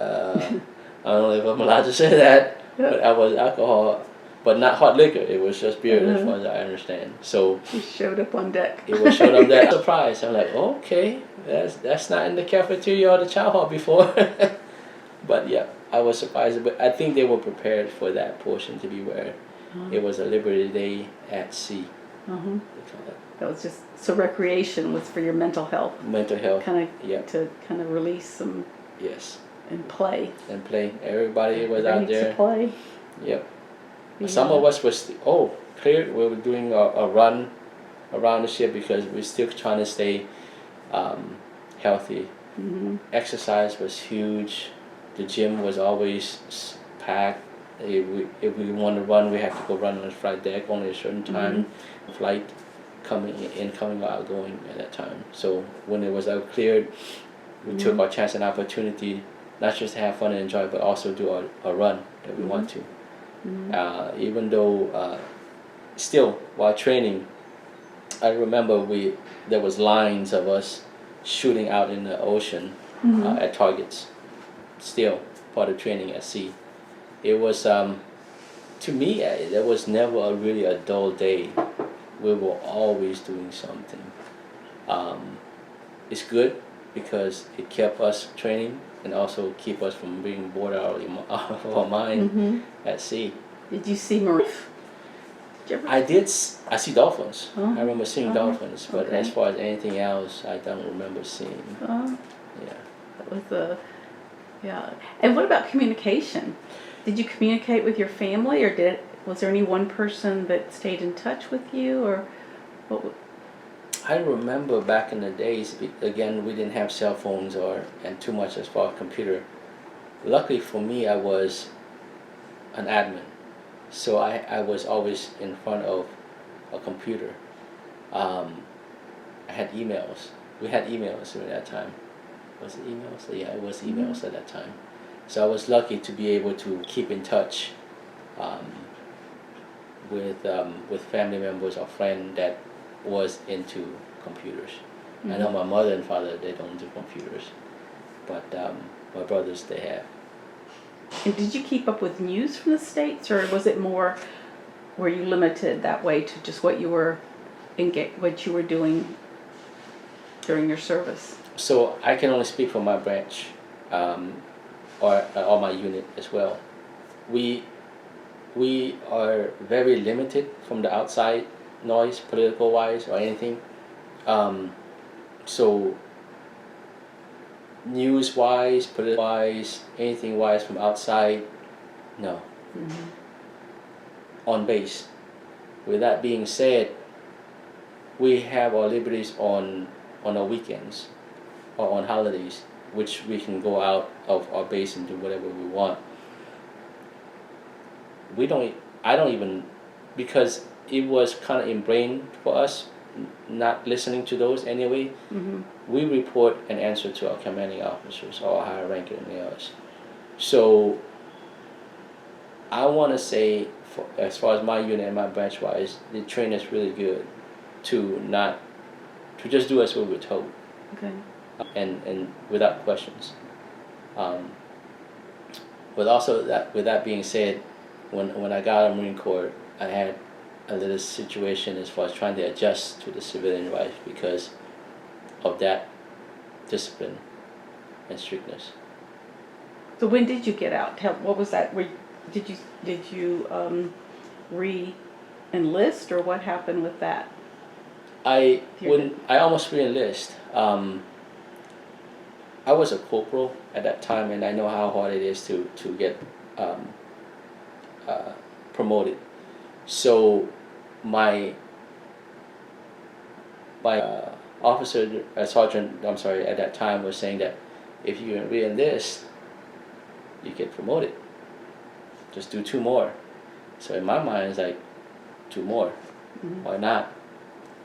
know if I'm allowed to say that, but I was alcohol, but not hot liquor. It was just beer, as far as I understand. So you showed up on deck. It was showed up there. Surprise! I'm like, okay, that's not in the cafeteria or the chow hall before. But yeah, I was surprised. But I think they were prepared for that portion to be where it was a Liberty Day at sea. That was just recreation was for your mental health. Mental health. To kind of release some. Yes. And play. Everybody was out there. To play. Yep. Yeah. Some of us was clear. We were doing a run around the ship because we're still trying to stay healthy. Exercise was huge. The gym was always packed. If we want to run, we have to go run on the flight deck only a certain time. Flight coming in, coming out, going at that time. So when it was out cleared, we took our chance and opportunity, not just to have fun and enjoy, but also do a run that we want to. Even though still while training, I remember there was lines of us shooting out in the ocean at targets. Still part of training at sea. It was to me there was never really a dull day. We were always doing something. It's good because it kept us training and also keep us from being bored out of our mind at sea. Did you see marine? I see dolphins. Oh. I remember seeing dolphins, but Okay. as far as anything else, I don't remember seeing. Oh, Yeah. that was yeah. And what about communication? Did you communicate with your family, or was there any one person that stayed in touch with you, or what? I remember back in the days, again, we didn't have cell phones and too much as far as computer. Luckily for me, I was an admin. So I was always in front of a computer. I had emails. We had emails during that time. Was it emails? Yeah, it was emails at that time. So I was lucky to be able to keep in touch with family members or friend that was into computers. I know my mother and father, they don't do computers, but my brothers, they have. And did you keep up with news from the States, or was it more, were you limited that way to just what you were doing during your service? So I can only speak for my branch, or my unit as well. We are very limited from the outside noise, political wise or anything. So news wise, political wise, anything wise from outside, no. On base. With that being said, we have our liberties on our weekends or on holidays, which we can go out of our base and do whatever we want. I don't even, because it was kind of ingrained for us, not listening to those anyway. We report and answer to our commanding officers or higher ranking than us. So I want to say, as far as my unit and my branch wise, the training is really good to just do as we were told. Okay. And without questions. But also with that being said, when I got out of Marine Corps, I had a little situation as far as trying to adjust to the civilian life because of that discipline and strictness. So when did you get out? What was that? Did you re-enlist, or what happened with that? I almost re-enlist. I was a corporal at that time, and I know how hard it is to get promoted. So my officer, sergeant, at that time was saying that if you re-enlist, you get promoted. Just do 2 more. So in my mind, it's like 2 more. Why not?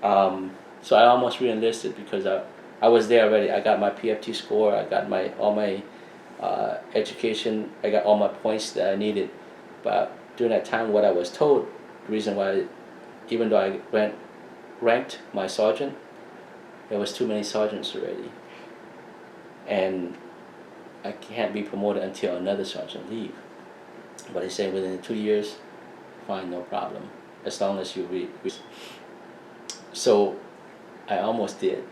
So I almost re-enlisted because I was there already. I got my PFT score. I got all my education. I got all my points that I needed. But during that time, what I was told, the reason why, even though I ranked my sergeant, there was too many sergeants already, and I can't be promoted until another sergeant leave. But they say within 2 years, fine, no problem, as long as you read. So I almost did.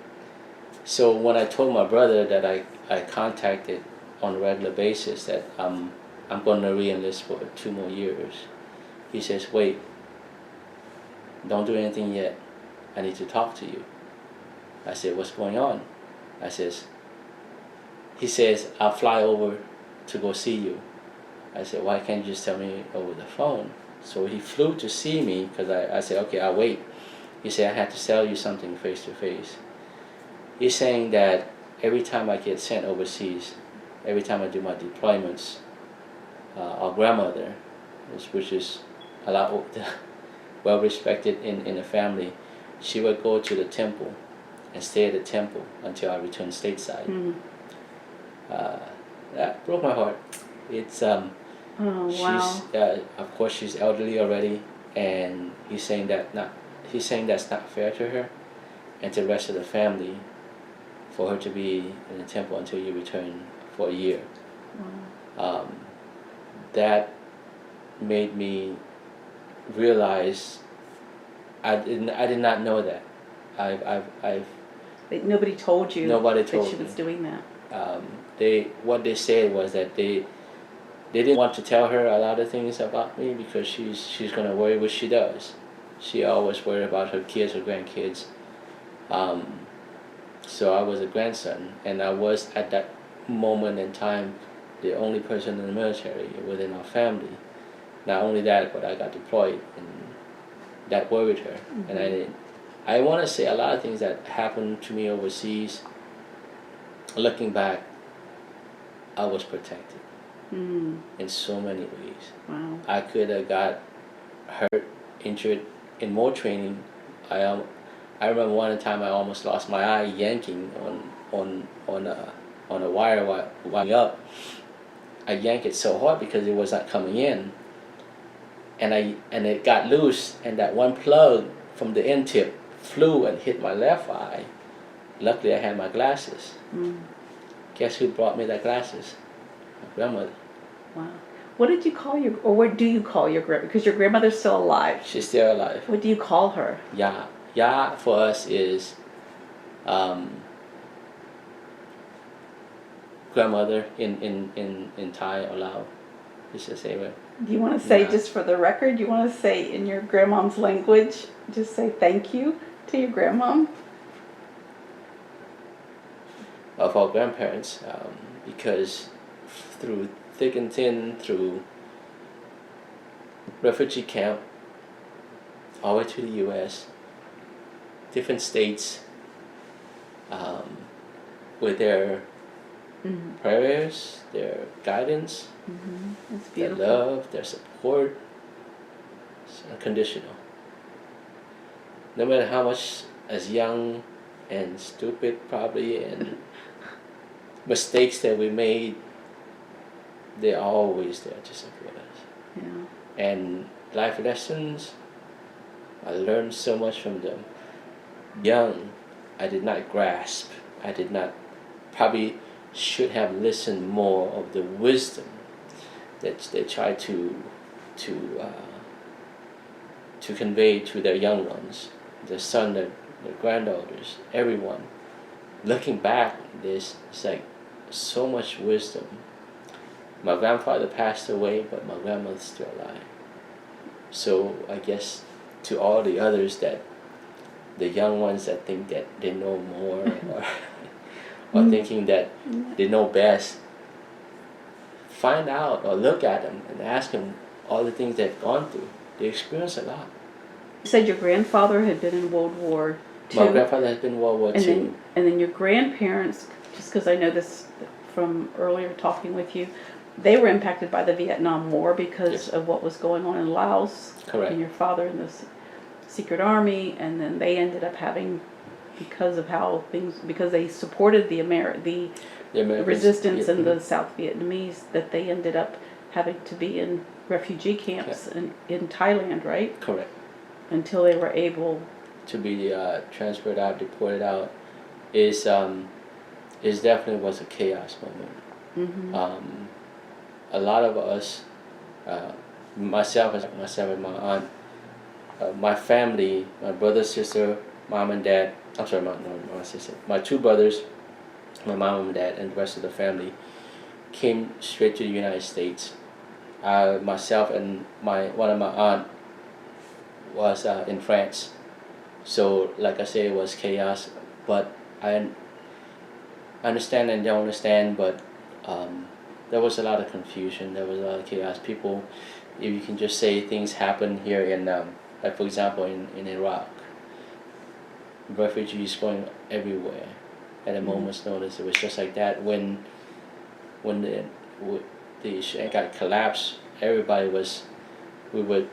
So when I told my brother that I contacted on a regular basis that I'm going to re-enlist for 2 more years, he says, wait, don't do anything yet. I need to talk to you. I said, what's going on? He says, I'll fly over to go see you. I said, why can't you just tell me over the phone? So he flew to see me because I said, okay, I'll wait. He said, I had to tell you something face to face. He's saying that every time I get sent overseas, every time I do my deployments, our grandmother which is a lot well respected in the family, she would go to the temple and stay at the temple until I returned stateside. That broke my heart. It's Oh, wow. she's of course she's elderly already, and he's saying that's not fair to her and to the rest of the family for her to be in the temple until you return for a year. Wow. That made me realize I did not know that. Nobody told you Nobody that told she me. was doing that. What they said was that they didn't want to tell her a lot of things about me because she's gonna worry what she does. She always worried about her kids or grandkids. So I was a grandson, and I was at that moment in time the only person in the military within our family. Not only that, but I got deployed, and that worried her. Mm-hmm. And I want to say a lot of things that happened to me overseas. Looking back, I was protected in so many ways. Wow. I could have got hurt, injured in more training. I remember one time I almost lost my eye yanking on a wire winding up. I yanked it so hard because it was not coming in, and it got loose, and that one plug from the end tip flew and hit my left eye. Luckily, I had my glasses. Guess who brought me the glasses? My grandmother. Wow. What did you call what do you call your grandmother? Because your grandmother's still alive. She's still alive. What do you call her? Ya. Ya for us is grandmother in Thai or Lao. It's the same way. Do you want to say, Yeah. just for the record, you want to say in your grandmom's language, just say thank you to your grandmom? Of our grandparents, because through thick and thin, through refugee camp, all the way to the U.S., different states, with their prayers, their guidance, That's their beautiful. love, their support, it's unconditional. No matter how much as young and stupid probably and mistakes that we made, they're always there to support us. Yeah. And life lessons, I learned so much from them. Young, I did not grasp. I did not, probably should have listened more of the wisdom that they try to convey to their young ones, their son, their granddaughters, everyone. Looking back at this, it's like so much wisdom. My grandfather passed away, but my grandmother's still alive. So I guess to all the others, that the young ones that think that they know more or thinking that they know best, find out or look at them and ask them all the things they've gone through. They experience a lot. You said your grandfather had been in World War II. My grandfather has been in World War II. And then your grandparents, just because I know this from earlier talking with you, they were impacted by the Vietnam War because Yes. of what was going on in Laos. Correct. And your father in the secret army, and then they ended up having, because they supported the The Americans, resistance yeah, and the South Vietnamese, that they ended up having to be in refugee camps in Thailand, right? correct. Until they were able To be transferred out, deported out, is definitely was a chaos moment. A lot of us, myself and my aunt, my family, my brother, sister, mom and dad. I'm sorry, not my sister. My two brothers, my mom and dad, and the rest of the family came straight to the United States. Myself and one of my aunt was in France. So, like I say, it was chaos. But I understand and don't understand. But there was a lot of confusion. There was a lot of chaos. People, if you can just say things happen here in, like for example, in Iraq, refugees going everywhere at a moment's notice. It was just like that. When the Shanghai collapsed, everybody was we would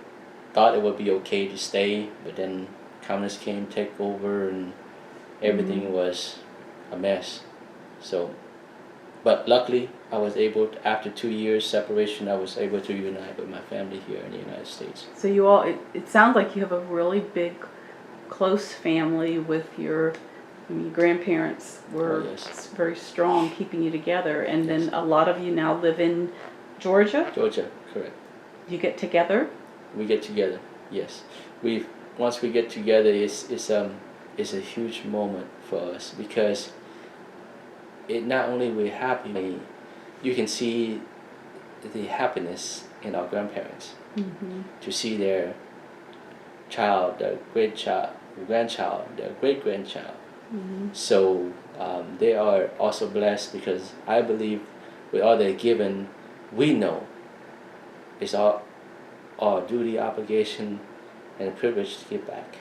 thought it would be okay to stay, but then communists came, take over, and everything was a mess. So, but luckily, I was able to, after 2 years separation, I was able to reunite with my family here in the United States. So you all, it sounds like you have a really big, close family with your, I mean, your grandparents were Oh, yes. very strong, keeping you together, and Yes. then a lot of you now live in Georgia. Georgia, correct. You get together. We get together, yes. Once we get together, it's a huge moment for us because it not only we're happy, you can see the happiness in our grandparents to see their child, their grandchild, their great grandchild. So they are also blessed because I believe with all they're given, we know it's our duty, obligation, and a privilege to give back.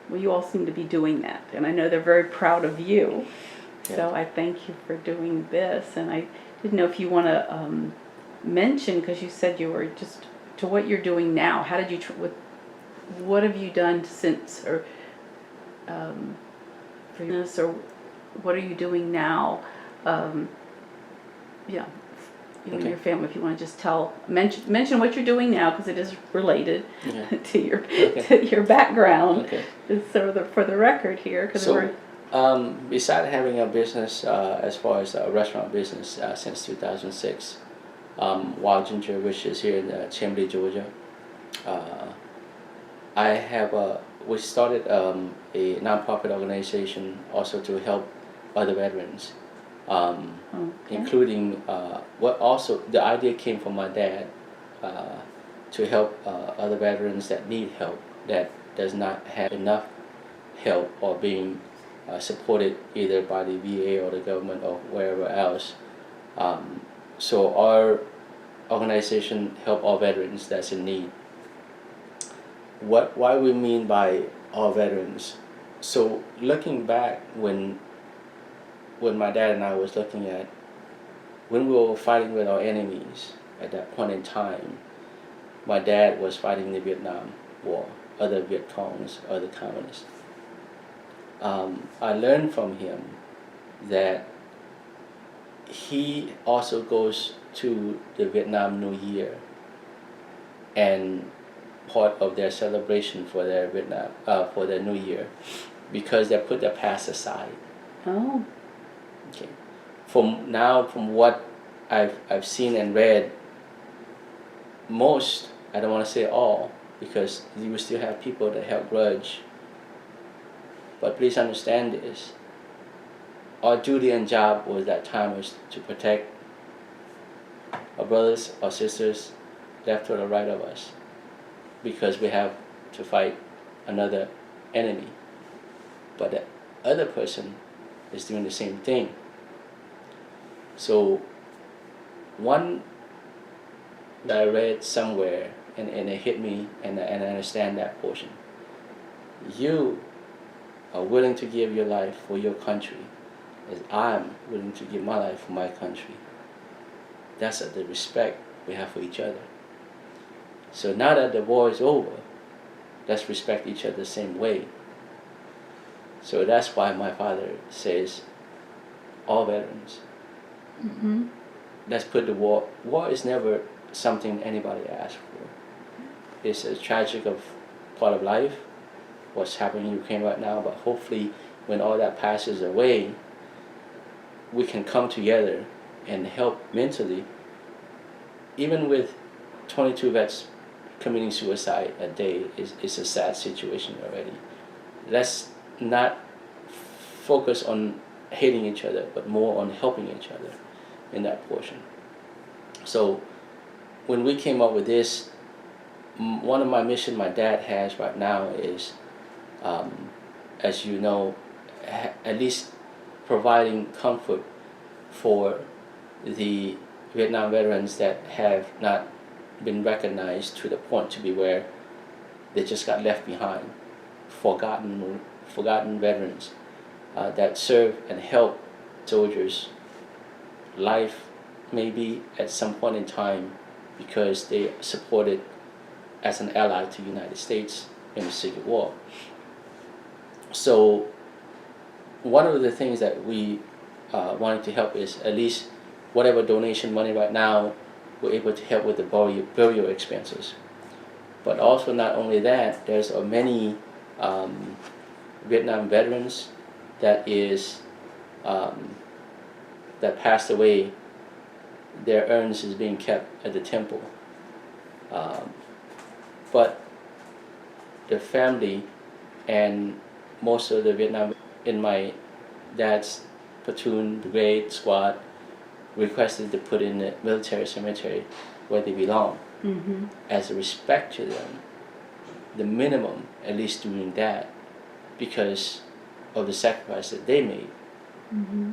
Well, you all seem to be doing that, and I know they're very proud of you. Yeah. So I thank you for doing this, and I didn't know if you want to mention, because you said you were just to what you're doing now. How did you? What have you done since, or for this, or what are you doing now? Yeah, you and Okay. your family. If you want to just mention what you're doing now, because it is related Yeah. to your Okay. to your background. Okay. Just so for the record here, because So, besides having a business as far as a restaurant business since 2006, Wild Ginger, which is here in Chamblee, Georgia, we started a nonprofit organization also to help other veterans, including the idea came from my dad to help other veterans that need help, that does not have enough help or being supported either by the VA or the government or wherever else. So our organization help all veterans that's in need. Why we mean by all veterans? So looking back when my dad and I was looking at when we were fighting with our enemies at that point in time, my dad was fighting the Vietnam War, other Viet Congs, other communists. I learned from him that he also goes to the Vietnam New Year and part of their celebration for their for their New Year, because they put their past aside. Oh. Okay. From what I've seen and read, most, I don't want to say all, because you will still have people that held grudge. But please understand this. Our duty and job was that time was to protect our brothers, our sisters, left or the right of us, because we have to fight another enemy. But the other person is doing the same thing. So one that I read somewhere, and it hit me, and I understand that portion. You are willing to give your life for your country, as I'm willing to give my life for my country. That's the respect we have for each other. So now that the war is over, let's respect each other the same way. So that's why my father says, all veterans. Mm-hmm. Let's put the war is never something anybody asks for. It's a tragic part of life, what's happening in Ukraine right now, but hopefully when all that passes away, we can come together and help mentally. Even with 22 vets committing suicide a day is a sad situation already. Let's not focus on hating each other, but more on helping each other in that portion. So when we came up with this, one of my missions my dad has right now is, as you know, at least providing comfort for the Vietnam veterans that have not been recognized to the point to be where they just got left behind, forgotten veterans that serve and help soldiers. Life maybe at some point in time because they supported as an ally to the United States in the Civil War. So one of the things that we wanted to help is at least whatever donation money right now, we're able to help with the burial expenses. But also not only that, there's many Vietnam veterans that passed away. Their urns is being kept at the temple. But the family and most of the Vietnam in my dad's platoon, brigade, squad requested to put in the military cemetery where they belong. Mm-hmm. As a respect to them, the minimum, at least doing that, because of the sacrifice that they made, Mm-hmm.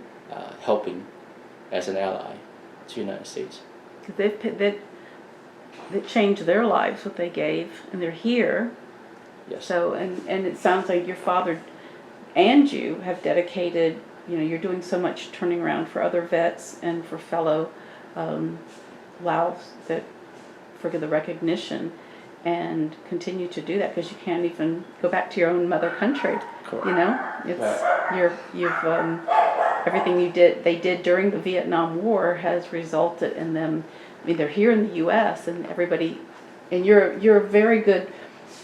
helping as an ally to the United States. That changed their lives, what they gave, and they're here. Yes. So, and it sounds like your father and you have dedicated, you're doing so much turning around for other vets and for fellow Laos that for the recognition, and continue to do that because you can't even go back to your own mother country. Correct. It's Right. you've everything they did during the Vietnam War has resulted in them. I mean, they're here in the U.S. and everybody, and you're a very good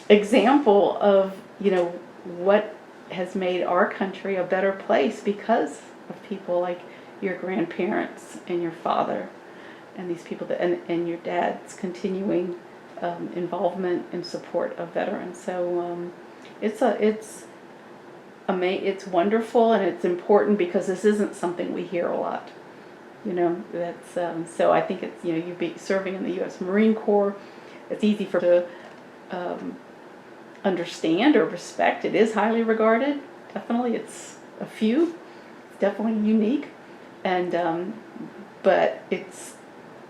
example of what has made our country a better place because of people like your grandparents and your father and these people that and your dad's continuing involvement and support of veterans. So it's wonderful and it's important because this isn't something we hear a lot. That's so I think it's you be serving in the U.S. Marine Corps. It's easy for to understand or respect. It is highly regarded. Definitely, it's a few. It's definitely unique, and but I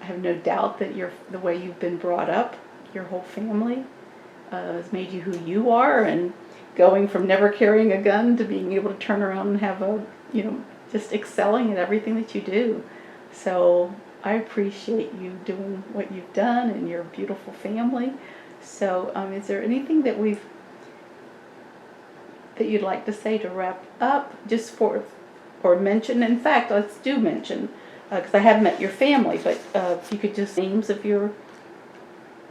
have no doubt that the way you've been brought up, your whole family, has made you who you are, and going from never carrying a gun to being able to turn around and have just excelling at everything that you do. So I appreciate you doing what you've done and your beautiful family. So is there anything that you'd like to say to wrap up, just or mention? In fact, let's do mention, because I have met your family, but if you could just names of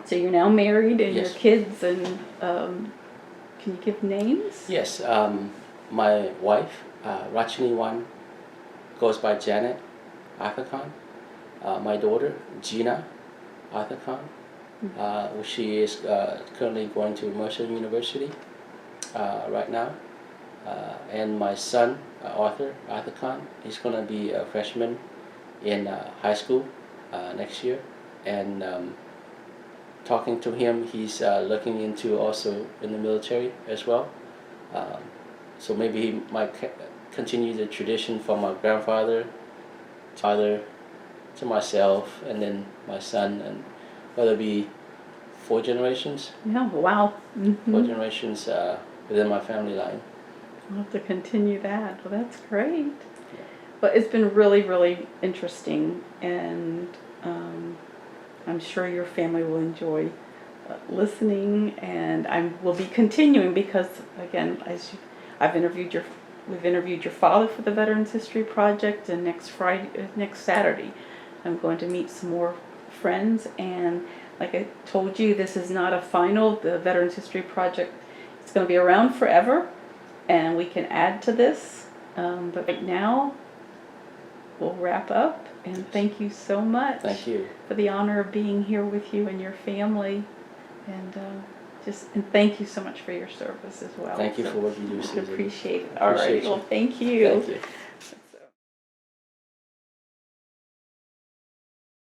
so you're now married and Yes. your kids, and can you give names? Yes. My wife, Rachini Wan, goes by Janet Athahkanh. My daughter, Gina Athahkanh. She is currently going to Mercer University right now. And my son, Arthur Athahkanh, he's going to be a freshman in high school next year. And talking to him, he's looking into also in the military as well. So maybe he might continue the tradition from my grandfather, father, to myself, and then my son, and whether it be 4 generations. Yeah, wow. Mm-hmm. 4 generations within my family line. We'll have to continue that. Well, that's great. Yeah. But it's been really, really interesting, and I'm sure your family will enjoy listening, and I will be continuing because, again, we've interviewed your father for the Veterans History Project, and next Saturday, I'm going to meet some more friends. And like I told you, this is not a final. The Veterans History Project, it's going to be around forever, and we can add to this. But right now, we'll wrap up. And thank you so much. Thank you for the honor of being here with you and your family. And thank you so much for your service as well. Thank you for what you do, Susan. Appreciate it. All right. Well, thank you. Thank you.